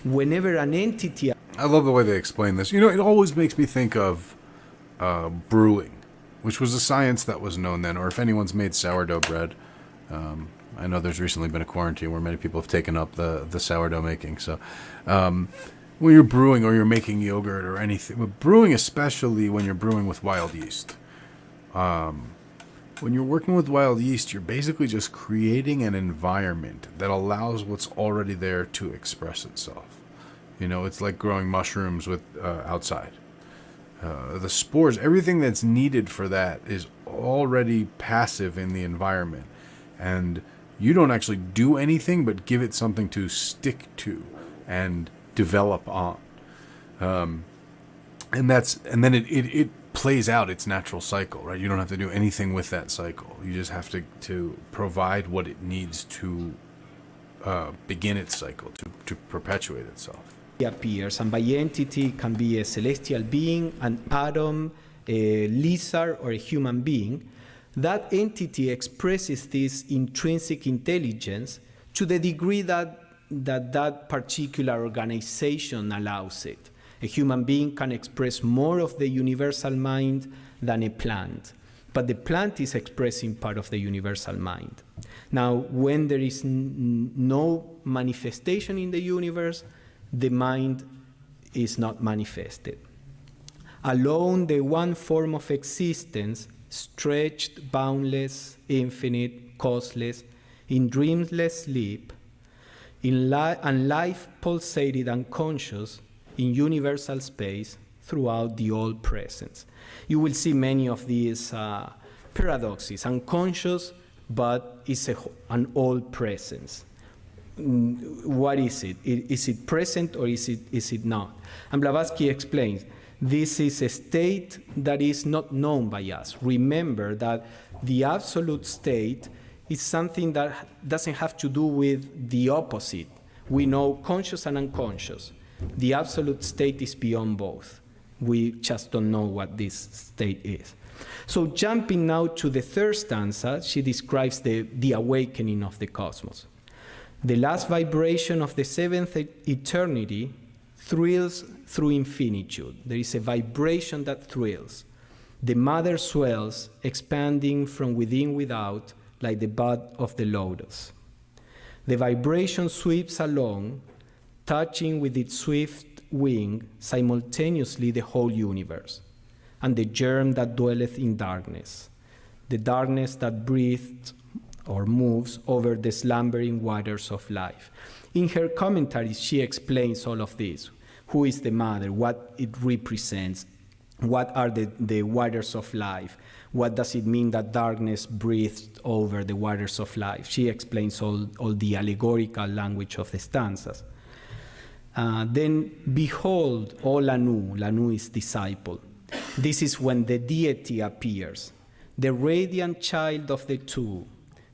Whenever an entity... I love the way they explain this. You know, it always makes me think of brewing, which was a science that was known then, or if anyone's made sourdough bread. I know there's recently been a quarantine where many people have taken up the sourdough making. So when you're brewing or you're making yogurt or anything, but brewing especially when you're brewing with wild yeast, when you're working with wild yeast, you're basically just creating an environment that allows what's already there to express itself. You know, it's like growing mushrooms with outside. The spores, everything that's needed for that is already passive in the environment. And you don't actually do anything but give it something to stick to and develop on. And then it plays out its natural cycle, right? You don't have to do anything with that cycle. You just have to provide what it needs to begin its cycle, to perpetuate itself. appears, and by entity can be a celestial being, an atom, a lizard, or a human being. That entity expresses this intrinsic intelligence to the degree that particular organization allows it. A human being can express more of the universal mind than a plant, but the plant is expressing part of the universal mind. Now, when there is no manifestation in the universe, the mind is not manifested. Alone, the one form of existence, stretched, boundless, infinite, causeless, in dreamless sleep, and life pulsated unconscious in universal space throughout the all presence. You will see many of these paradoxes, unconscious, but it's an all presence. what is it? Is it present or is it not? And Blavatsky explains, this is a state that is not known by us. Remember that the absolute state is something that doesn't have to do with the opposite. We know conscious and unconscious. The absolute state is beyond both. We just don't know what this state is. So jumping now to the third stanza, she describes the awakening of the cosmos. The last vibration of the seventh eternity thrills through infinitude. There is a vibration that thrills. The mother swells, expanding from within without, like the bud of the lotus. The vibration sweeps along, touching with its swift wing simultaneously the whole universe, and the germ that dwelleth in darkness, the darkness that breathes or moves over the slumbering waters of life. In her commentaries, she explains all of this. Who is the mother? What it represents? What are the waters of life? What does it mean that darkness breathes over the waters of life? She explains all the allegorical language of the stanzas. Then, behold, O Lanu, Lanu is disciple. This is when the deity appears, the radiant child of the two,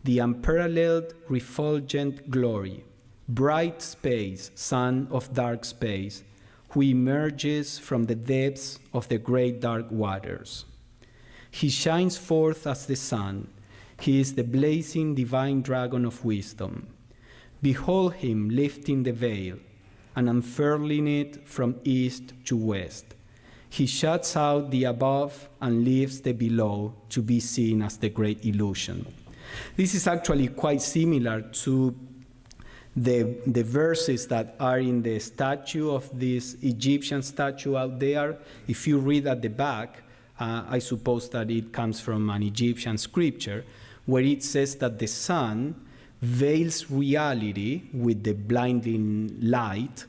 the unparalleled refulgent glory, bright space, son of dark space, who emerges from the depths of the great dark waters. He shines forth as the sun. He is the blazing divine dragon of wisdom. Behold him lifting the veil and unfurling it from east to west. He shuts out the above and leaves the below to be seen as the great illusion. This is actually quite similar to the verses that are in the statue of this Egyptian statue out there. If you read at the back, I suppose that it comes from an Egyptian scripture, where it says that the sun veils reality with the blinding light,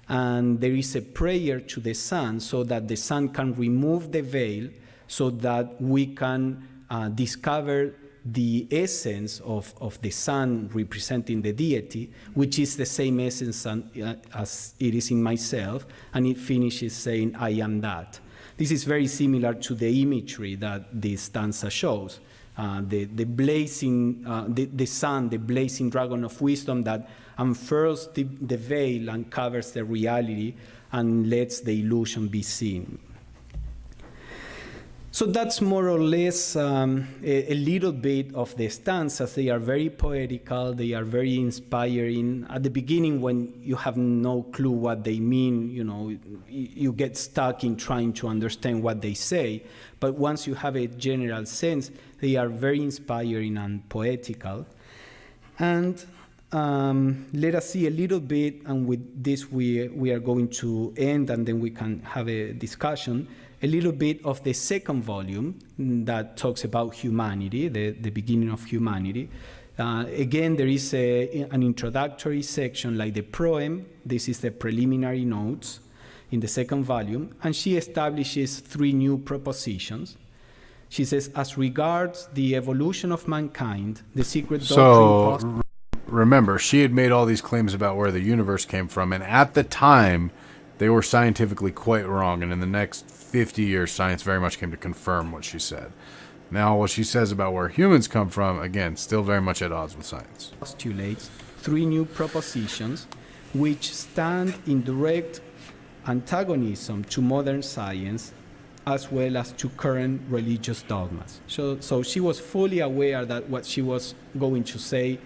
and there is a prayer to the sun so that the sun can remove the veil so that we can discover the essence of the sun representing the deity, which is the same essence as it is in myself, and it finishes saying, I am that. This is very similar to the imagery that this stanza shows. The blazing, the sun, the blazing dragon of wisdom that unfurls the veil and covers the reality and lets the illusion be seen. So that's more or less a little bit of the stanzas. They are very poetical, they are very inspiring. At the beginning, when you have no clue what they mean, you get stuck in trying to understand what they say. But once you have a general sense, they are very inspiring and poetical. And let us see a little bit, and with this we are going to end, and then we can have a discussion, a little bit of the second volume that talks about humanity, the beginning of humanity. Again, there is an introductory section like the proem. This is the preliminary notes in the second volume, and she establishes 3 new propositions. She says, as regards the evolution of mankind, the secret doctrine... Remember, she had made all these claims about where the universe came from, and at the time, they were scientifically quite wrong, and in the next 50 years, science very much came to confirm what she said. Now, what she says about where humans come from, again, still very much at odds with science. Postulates 3 new propositions which stand in direct antagonism to modern science as well as to current religious dogmas. So she was fully aware that what she was going to say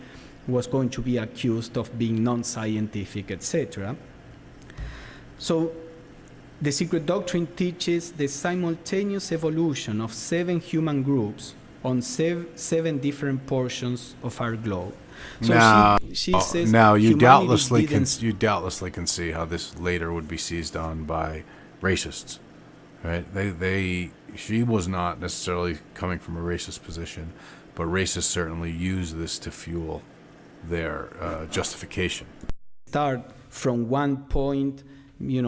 was going to be accused of being non-scientific, etc. So the secret doctrine teaches the simultaneous evolution of 7 human groups on 7 different portions of our globe. So she says now you doubtlessly can see how this later would be seized on by racists, right? She was not necessarily coming from a racist position, but racists certainly use this to fuel their justification. Start from one point,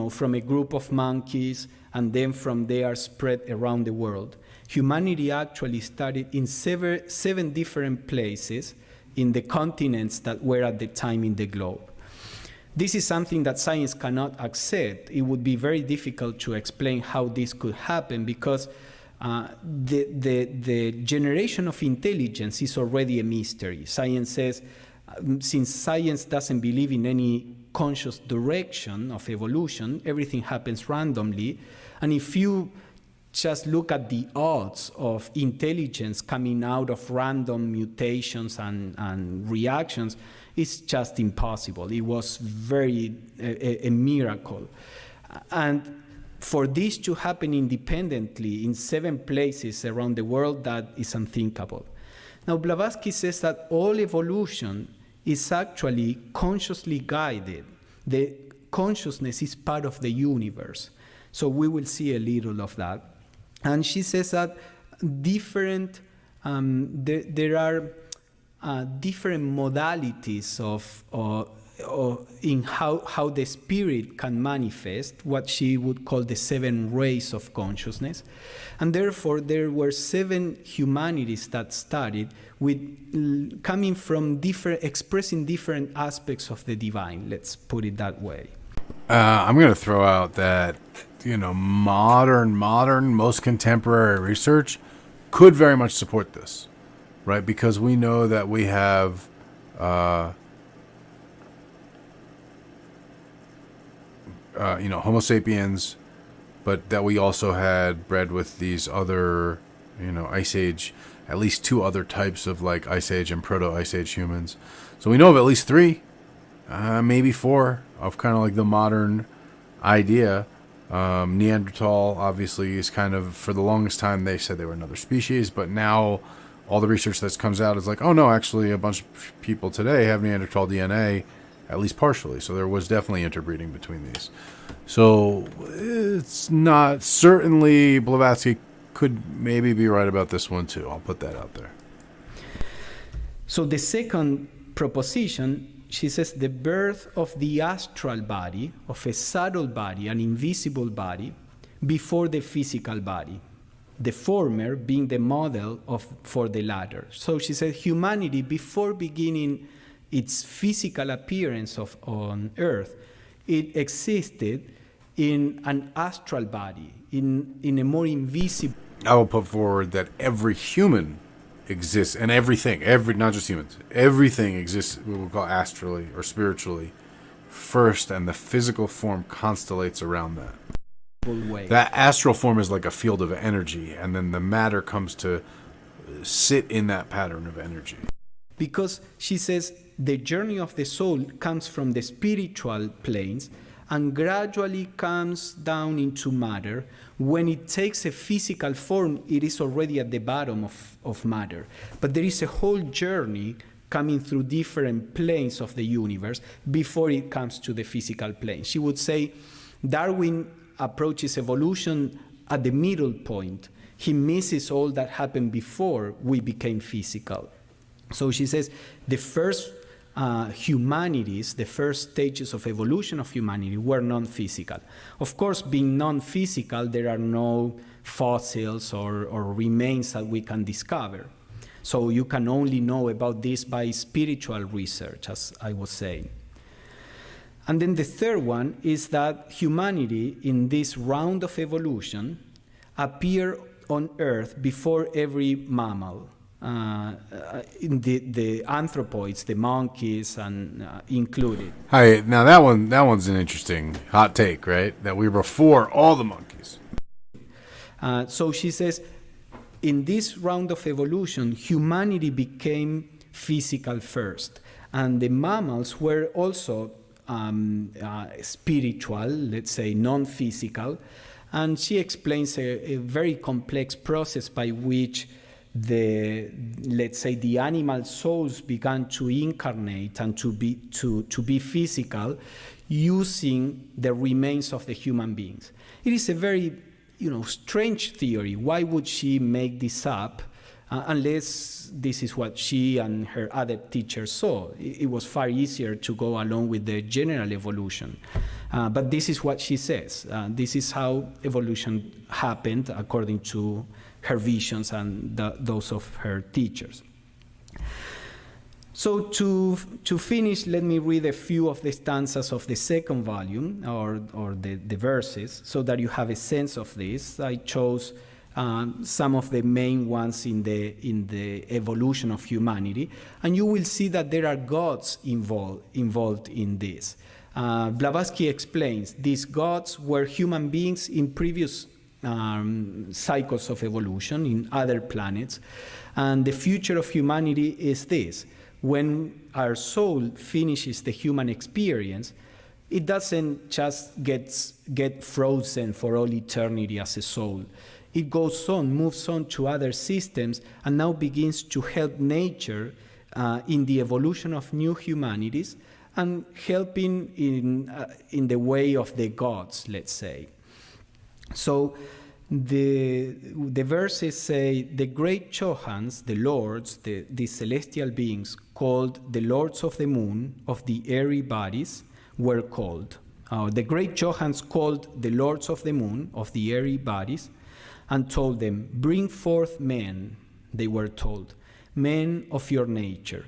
from a group of monkeys, and then from there spread around the world. Humanity actually started in 7 different places, in the continents that were at the time in the globe. This is something that science cannot accept. It would be very difficult to explain how this could happen because the generation of intelligence is already a mystery. Science says, since science doesn't believe in any conscious direction of evolution, everything happens randomly. And if you just look at the odds of intelligence coming out of random mutations and reactions, it's just impossible. It was a miracle. And for this to happen independently in 7 places around the world, that is unthinkable. Now, Blavatsky says that all evolution is actually consciously guided. The consciousness is part of the universe. So we will see a little of that. And she says that there are different modalities in how the spirit can manifest, what she would call the 7 rays of consciousness. And therefore, there were 7 humanities that started with coming from expressing different aspects of the divine, let's put it that way. I'm going to throw out that, modern, most contemporary research could very much support this, right? Because we know that we have Homo sapiens, but that we also had bred with these other, Ice Age, at least 2 other types of like Ice Age and Proto-Ice Age humans. So we know of at least 3, maybe 4 of kind of like the modern idea. Neanderthal obviously is kind of, for the longest time they said they were another species, but now all the research that comes out is like, oh no, actually a bunch of people today have Neanderthal DNA, at least partially. So there was definitely interbreeding between these. So it's not, certainly Blavatsky could maybe be right about this one too. I'll put that out there. So the second proposition, she says the birth of the astral body, of a subtle body, an invisible body, before the physical body, the former being the model for the latter. So she said humanity, before beginning its physical appearance on Earth, it existed in an astral body, in a more invisible. I will put forward that every human exists, and everything, not just humans, everything exists, what we'll call astrally or spiritually first, and the physical form constellates around that. Way. That astral form is like a field of energy, and then the matter comes to sit in that pattern of energy. Because she says the journey of the soul comes from the spiritual planes and gradually comes down into matter. When it takes a physical form, it is already at the bottom of matter. But there is a whole journey coming through different planes of the universe before it comes to the physical plane. She would say Darwin approaches evolution at the middle point. He misses all that happened before we became physical. So she says the first humanities, the first stages of evolution of humanity were non-physical. Of course, being non-physical, there are no fossils or remains that we can discover. So you can only know about this by spiritual research, as I was saying. And then the third one is that humanity, in this round of evolution, appeared on Earth before every mammal. In the anthropoids, the monkeys, and included. Hi, now that one's an interesting hot take, right? That we were before all the monkeys. So she says, in this round of evolution, humanity became physical first, and the mammals were also spiritual, let's say non-physical, and she explains a very complex process by which the animal souls began to incarnate and to be physical using the remains of the human beings. It is a very strange theory. Why would she make this up unless this is what she and her other teachers saw? It was far easier to go along with the general evolution. But this is what she says. This is how evolution happened according to her visions and those of her teachers. So to finish, let me read a few of the stanzas of the second volume, or the verses, so that you have a sense of this. I chose some of the main ones in the evolution of humanity, and you will see that there are gods involved in this. Blavatsky explains these gods were human beings in previous cycles of evolution in other planets, and the future of humanity is this. When our soul finishes the human experience, it doesn't just get frozen for all eternity as a soul. It goes on, moves on to other systems, and now begins to help nature in the evolution of new humanities and helping in the way of the gods, let's say. So the verses say, the great Chohans, the lords, the celestial beings called the lords of the moon, of the airy bodies, were called. The great Chohans called the lords of the moon, of the airy bodies, and told them, bring forth men, they were told, men of your nature.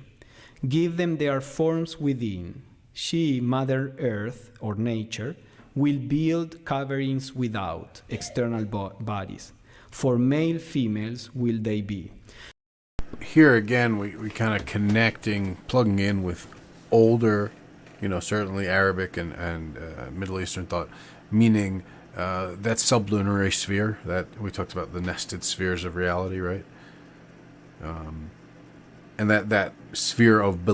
Give them their forms within. She, Mother Earth, or nature, will build coverings without, external bodies. For male, females will they be. Here again, we kind of plugging in with older, certainly Arabic and Middle Eastern thought, meaning that sublunary sphere that we talked about, the nested spheres of reality, right? And that sphere of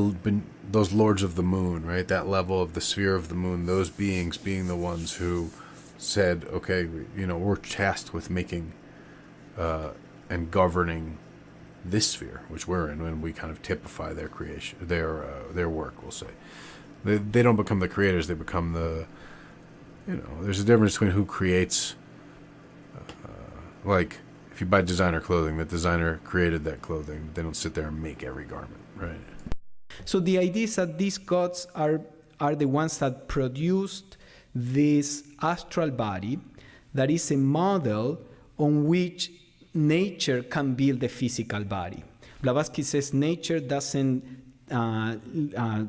those lords of the moon, right? That level of the sphere of the moon, those beings being the ones who said, okay, we're tasked with making and governing this sphere, which we're in, when we kind of typify their creation, their work, we'll say. They don't become the creators, they become the, there's a difference between who creates, like, if you buy designer clothing, the designer created that clothing. They don't sit there and make every garment, right? So the idea is that these gods are the ones that produced this astral body that is a model on which nature can build a physical body. Blavatsky says nature doesn't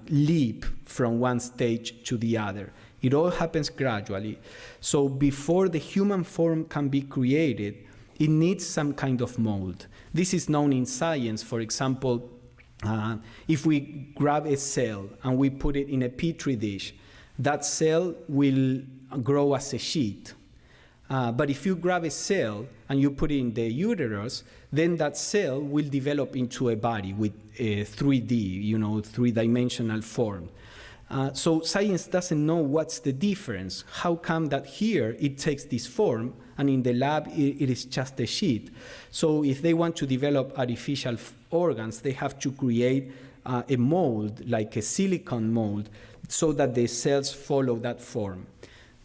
leap from one stage to the other. It all happens gradually. So before the human form can be created, it needs some kind of mold. This is known in science. For example, if we grab a cell and we put it in a petri dish, that cell will grow as a sheet. But if you grab a cell and you put it in the uterus, then that cell will develop into a body with a 3D, three-dimensional form. So science doesn't know what's the difference. How come that here it takes this form and in the lab it is just a sheet? So if they want to develop artificial organs, they have to create a mold, like a silicon mold, so that the cells follow that form.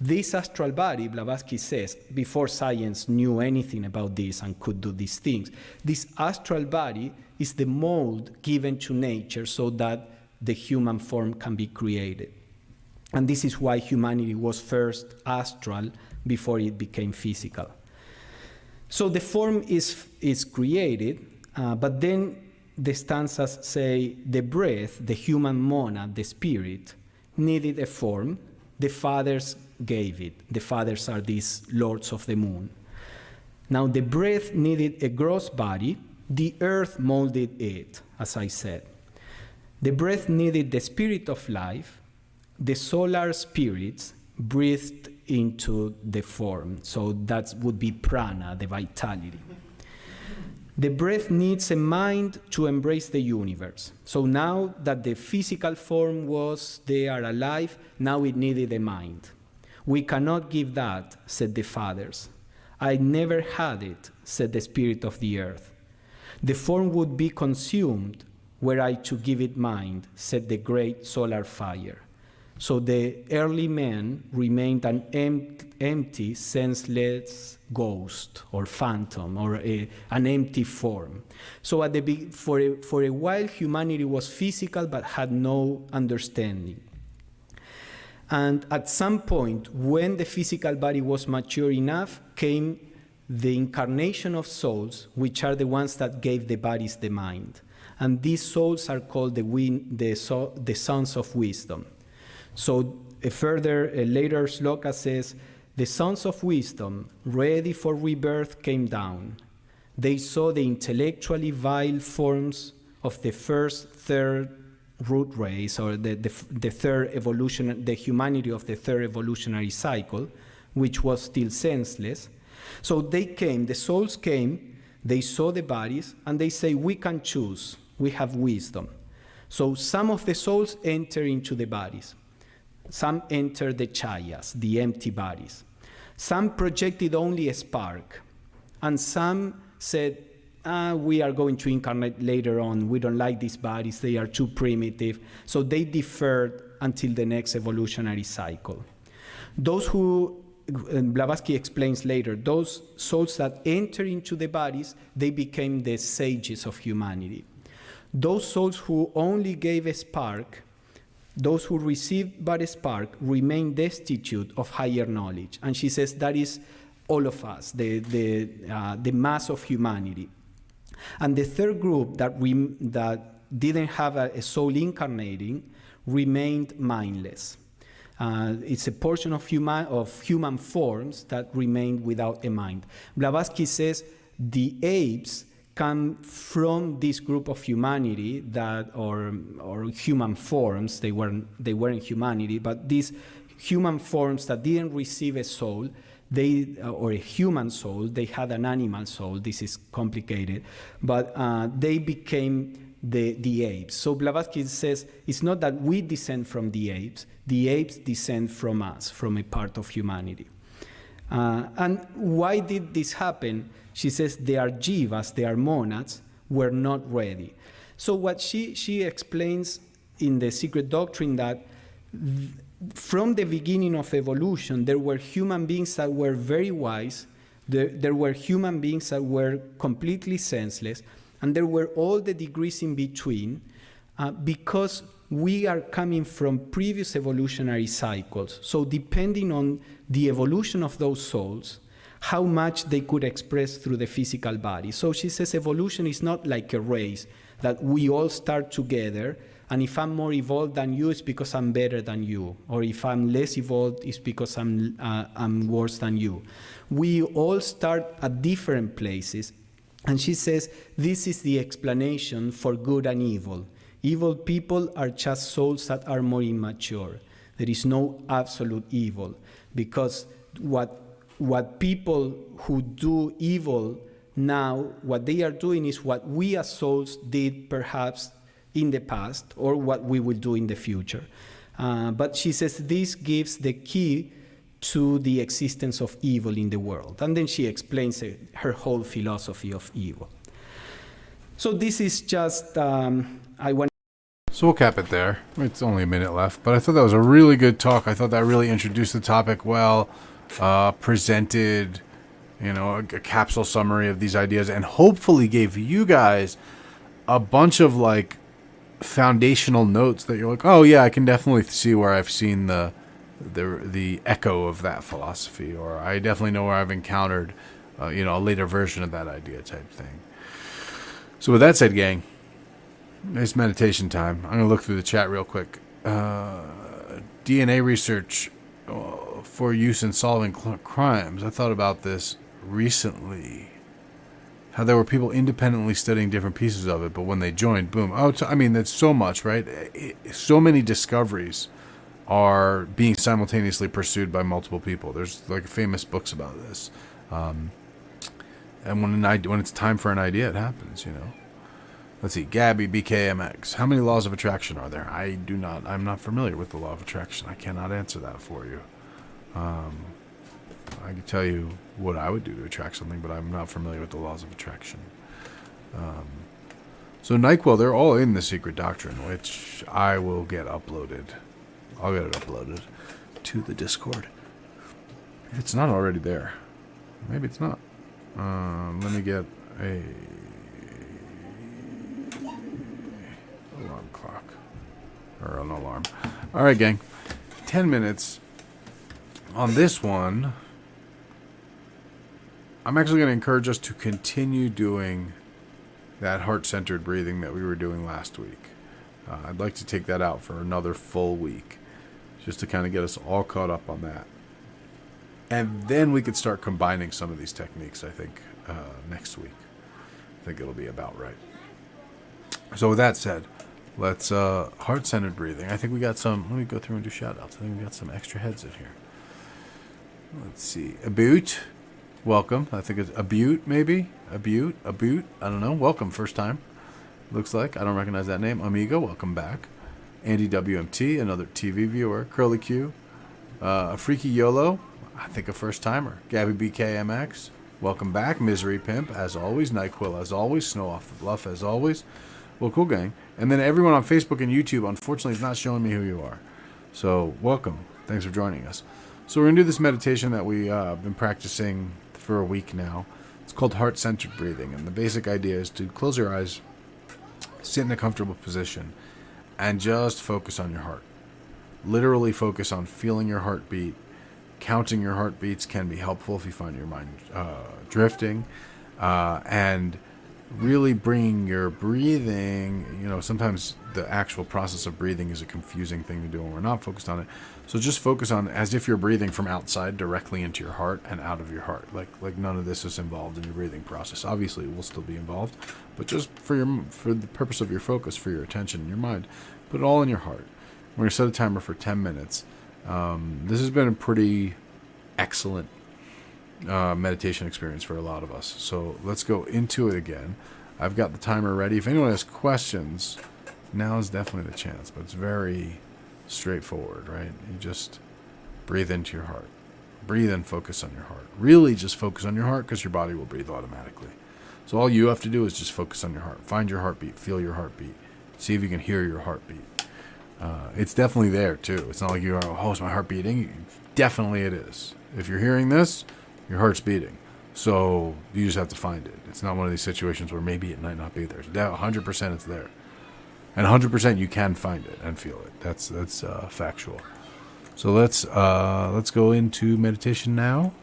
This astral body, Blavatsky says, before science knew anything about this and could do these things, this astral body is the mold given to nature so that the human form can be created. And this is why humanity was first astral before it became physical. So the form is created, but then the stanzas say the breath, the human monad, the spirit, needed a form. The fathers gave it. The fathers are these lords of the moon. Now the breath needed a gross body. The earth molded it, as I said. The breath needed the spirit of life. The solar spirits breathed into the form. So that would be prana, the vitality. The breath needs a mind to embrace the universe. So now that the physical form was there alive, now it needed a mind. We cannot give that, said the fathers. I never had it, said the spirit of the earth. The form would be consumed were I to give it mind, said the great solar fire. So the early man remained an empty, senseless ghost or phantom or an empty form. So for a while, humanity was physical but had no understanding. And at some point, when the physical body was mature enough, came the incarnation of souls, which are the ones that gave the bodies the mind. And these souls are called the sons of wisdom. So later sloka says, the sons of wisdom, ready for rebirth, came down. They saw the intellectually vile forms of the third root race, or the third evolution, the humanity of the third evolutionary cycle, which was still senseless. So the souls came, they saw the bodies, and they say, we can choose, we have wisdom. So some of the souls enter into the bodies. Some enter the chayas, the empty bodies. Some projected only a spark, and some said, we are going to incarnate later on. We don't like these bodies. They are too primitive. So they deferred until the next evolutionary cycle. Those who, Blavatsky explains later, those souls that enter into the bodies, they became the sages of humanity. Those souls who only gave a spark, those who received but a spark, remain destitute of higher knowledge. And she says that is all of us, the mass of humanity. And the third group that didn't have a soul incarnating remained mindless. It's a portion of human forms that remained without a mind. Blavatsky says the apes come from this group of humanity or human forms. They weren't humanity, but these human forms that didn't receive a soul, or a human soul, they had an animal soul. This is complicated, but they became the apes. So Blavatsky says it's not that we descend from the apes descend from us, from a part of humanity. And why did this happen? She says their jivas, their monads, were not ready. So what she explains in the Secret Doctrine that from the beginning of evolution, there were human beings that were very wise, there were human beings that were completely senseless, and there were all the degrees in between, because we are coming from previous evolutionary cycles. So depending on the evolution of those souls, how much they could express through the physical body. So she says evolution is not like a race, that we all start together, and if I'm more evolved than you, it's because I'm better than you. Or if I'm less evolved, it's because I'm worse than you. We all start at different places. And she says, this is the explanation for good and evil. Evil people are just souls that are more immature. There is no absolute evil. Because what people who do evil now, what they are doing is what we as souls did perhaps in the past, or what we will do in the future. But she says this gives the key to the existence of evil in the world. And then she explains her whole philosophy of evil. So this is just, So we'll cap it there. It's only a minute left, but I thought that was a really good talk. I thought that really introduced the topic well, presented, a capsule summary of these ideas, and hopefully gave you guys a bunch of foundational notes that you're like, oh yeah, I can definitely see where I've seen the echo of that philosophy, or I definitely know where I've encountered a later version of that idea type thing. So with that said, gang, it's meditation time. I'm going to look through the chat real quick. DNA research for use in solving crimes. I thought about this recently. How there were people independently studying different pieces of it, but when they joined, boom. That's so much, right? So many discoveries are being simultaneously pursued by multiple people. There's famous books about this. And when it's time for an idea, it happens, Let's see, Gabby, BKMX. How many laws of attraction are there? I'm not familiar with the law of attraction. I cannot answer that for you. I can tell you what I would do to attract something, but I'm not familiar with the laws of attraction. So NyQuil, they're all in the Secret Doctrine, which I will get uploaded. I'll get it uploaded to the Discord. If it's not already there. Maybe it's not. Let me get a alarm clock. Or an alarm. Alright, gang. 10 minutes. On this one, I'm actually going to encourage us to continue doing that heart-centered breathing that we were doing last week. I'd like to take that out for another full week, just to kind of get us all caught up on that. And then we could start combining some of these techniques, I think, next week. I think it'll be about right. So with that said, let's heart-centered breathing. I think we got some. Let me go through and do shout-outs. I think we got some extra heads in here. Let's see. Abute, welcome. I think it's Abute, maybe? Abute. I don't know. Welcome, first time. Looks like. I don't recognize that name. Amigo, welcome back. Andy WMT, another TV viewer. Curly Q. Freaky YOLO, I think a first-timer. Gabby BKMX, welcome back. Misery Pimp, as always. NyQuil, as always. Snow Off the Bluff, as always. Well, cool, gang. And then everyone on Facebook and YouTube, unfortunately, is not showing me who you are. So, welcome. Thanks for joining us. So, we're going to do this meditation that we've been practicing for a week now. It's called heart-centered breathing. And the basic idea is to close your eyes, sit in a comfortable position, and just focus on your heart. Literally focus on feeling your heartbeat. Counting your heartbeats can be helpful if you find your mind drifting. And really bringing your breathing, sometimes the actual process of breathing is a confusing thing to do when we're not focused on it. So just focus on as if you're breathing from outside directly into your heart and out of your heart. Like none of this is involved in your breathing process. Obviously, it will still be involved, but just for the purpose of your focus, for your attention and your mind, put it all in your heart. We're going to set a timer for 10 minutes. This has been a pretty excellent meditation experience for a lot of us. So let's go into it again. I've got the timer ready. If anyone has questions, now is definitely the chance. But it's very straightforward, right? You just breathe into your heart. Breathe and focus on your heart. Really just focus on your heart, because your body will breathe automatically. So all you have to do is just focus on your heart. Find your heartbeat. Feel your heartbeat. See if you can hear your heartbeat. It's definitely there, too. It's not like you're, oh, is my heart beating? Definitely it is. If you're hearing this, your heart's beating. So you just have to find it. It's not one of these situations where maybe it might not be there. 100% it's there. And 100% you can find it and feel it. That's factual. So let's go into meditation now.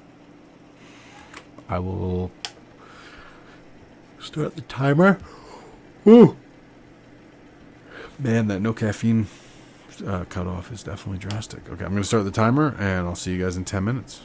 I will start the timer. Woo! Man, that no caffeine cutoff is definitely drastic. Okay, I'm going to start the timer, and I'll see you guys in 10 minutes.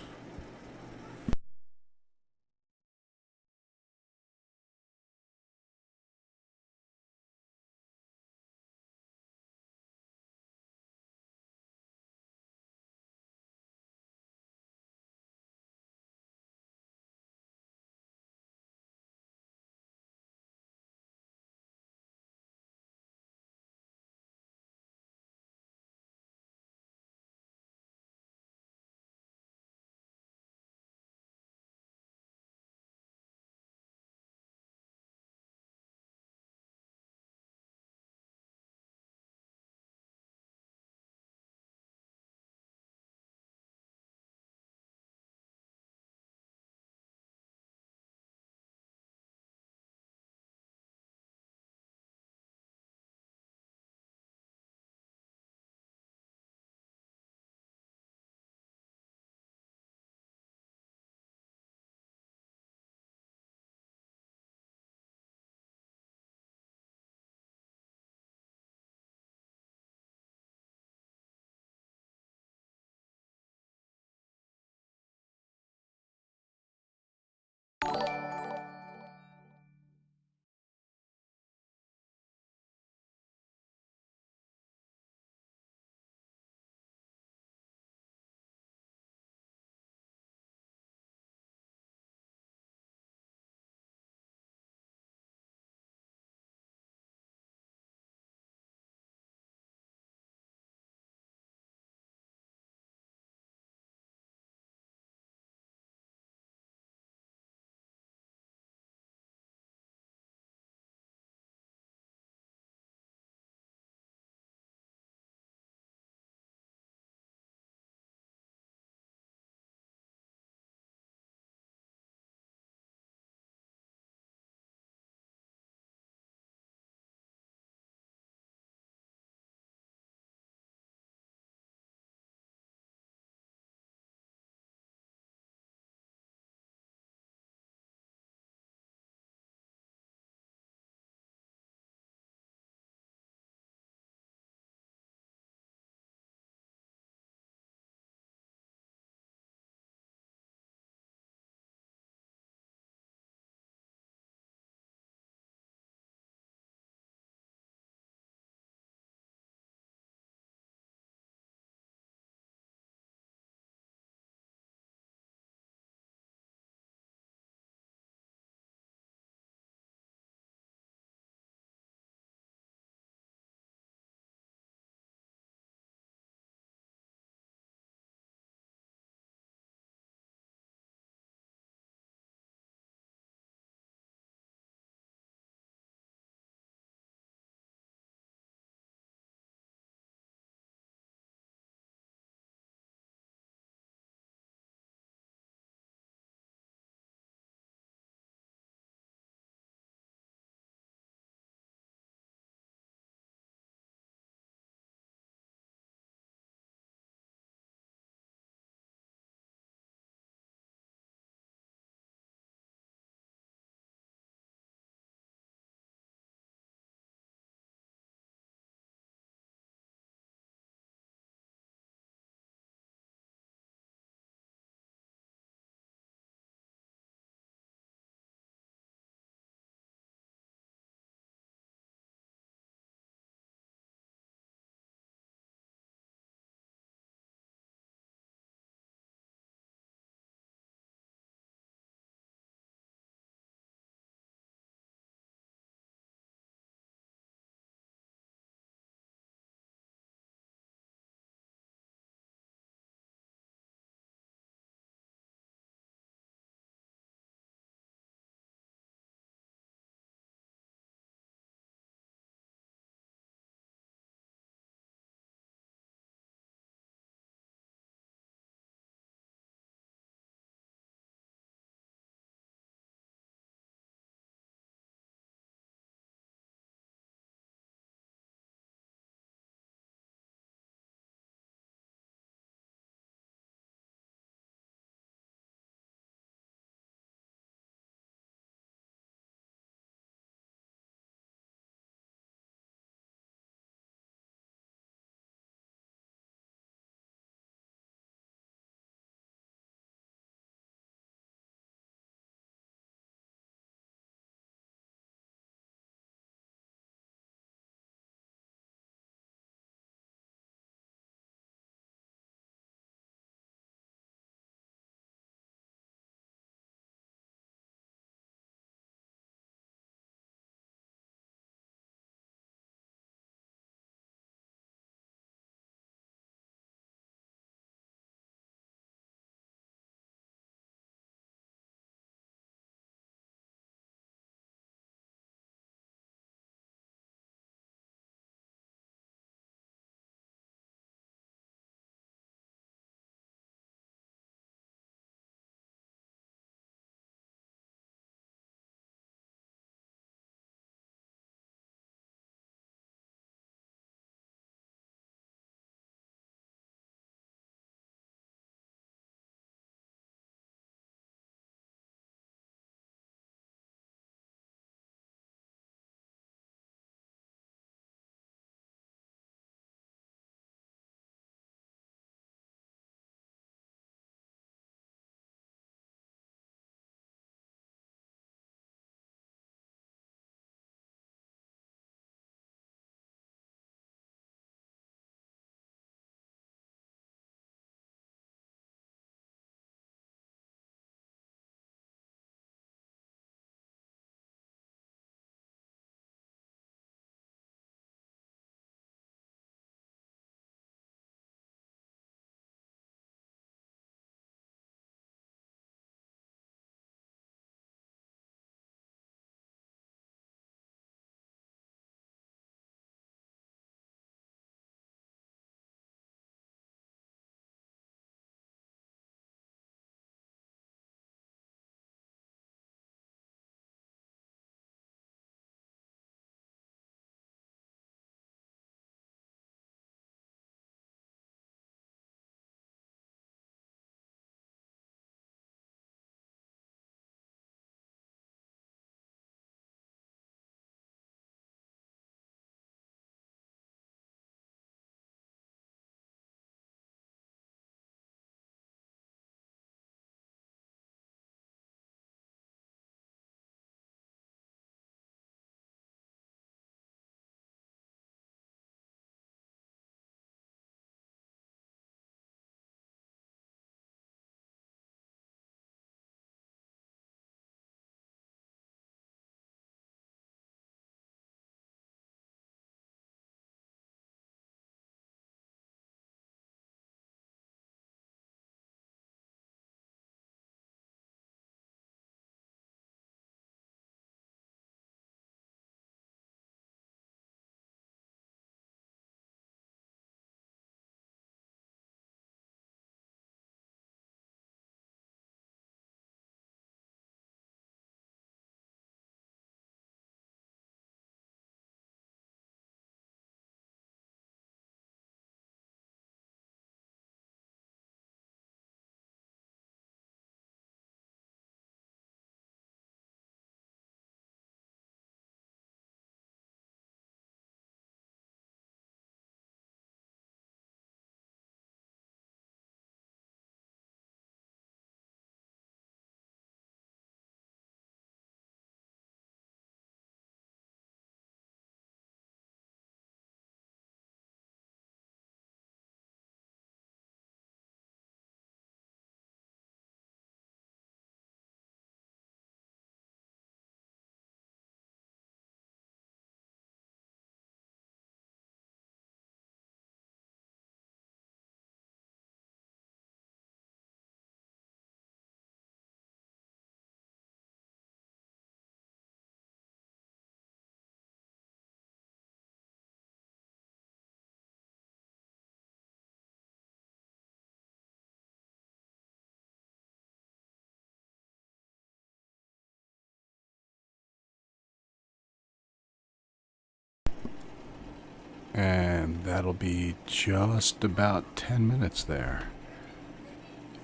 And that'll be just about 10 minutes there.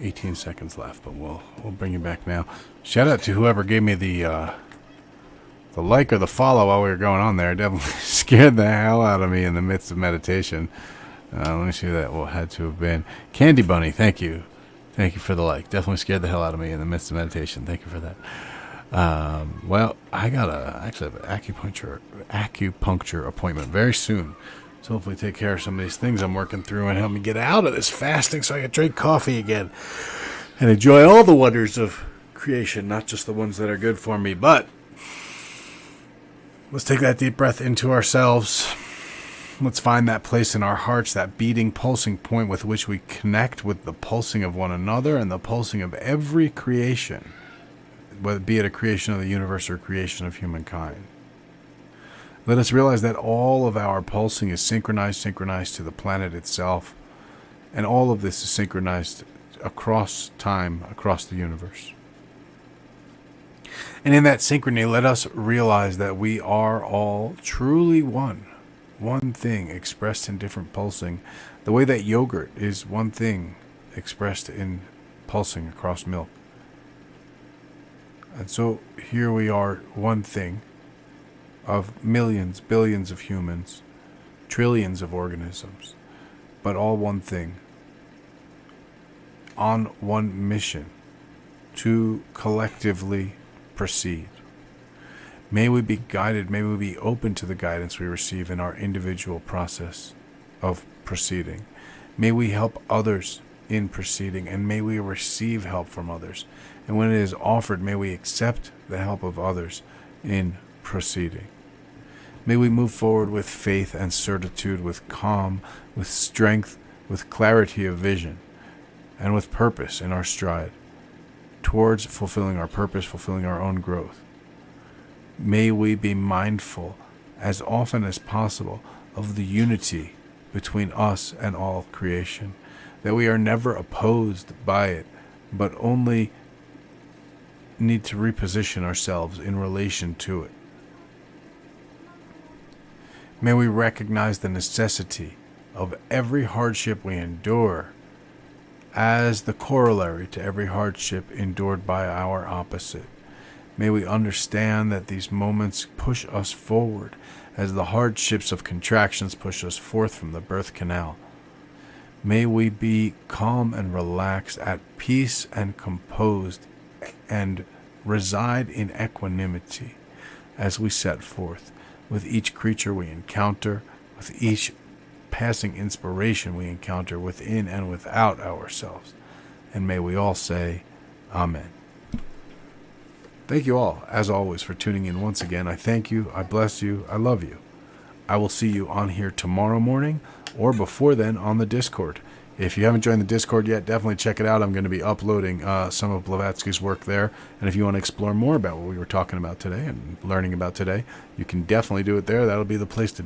18 seconds left, but we'll bring you back now. Shout out to whoever gave me the like or the follow while we were going on there. It definitely scared the hell out of me in the midst of meditation. Let me see who that had to have been. Candy Bunny, thank you. Thank you for the like. Definitely scared the hell out of me in the midst of meditation. Thank you for that. Well, I got actually have an acupuncture appointment very soon. So hopefully take care of some of these things I'm working through and help me get out of this fasting so I can drink coffee again and enjoy all the wonders of creation, not just the ones that are good for me. But let's take that deep breath into ourselves. Let's find that place in our hearts, that beating, pulsing point with which we connect with the pulsing of one another and the pulsing of every creation, whether it be it a creation of the universe or a creation of humankind. Let us realize that all of our pulsing is synchronized to the planet itself, and all of this is synchronized across time, across the universe. And in that synchrony, let us realize that we are all truly one thing expressed in different pulsing, the way that yogurt is one thing expressed in pulsing across milk. And so here we are, one thing of millions, billions of humans, trillions of organisms, but all one thing, on one mission, to collectively proceed. May we be guided, may we be open to the guidance we receive in our individual process of proceeding. May we help others in proceeding, and may we receive help from others. And when it is offered, may we accept the help of others in proceeding. May we move forward with faith and certitude, with calm, with strength, with clarity of vision, and with purpose in our stride towards fulfilling our purpose, fulfilling our own growth. May we be mindful as often as possible of the unity between us and all creation, that we are never opposed by it, but only need to reposition ourselves in relation to it. May we recognize the necessity of every hardship we endure as the corollary to every hardship endured by our opposite. May we understand that these moments push us forward as the hardships of contractions push us forth from the birth canal. May we be calm and relaxed, at peace and composed, and reside in equanimity as we set forth with each creature we encounter, with each passing inspiration we encounter within and without ourselves. And may we all say, Amen. Thank you all, as always, for tuning in once again. I thank you, I bless you, I love you. I will see you on here tomorrow morning, or before then on the Discord. If you haven't joined the Discord yet, definitely check it out. I'm going to be uploading some of Blavatsky's work there. And if you want to explore more about what we were talking about today and learning about today, you can definitely do it there. That'll be the place to do it.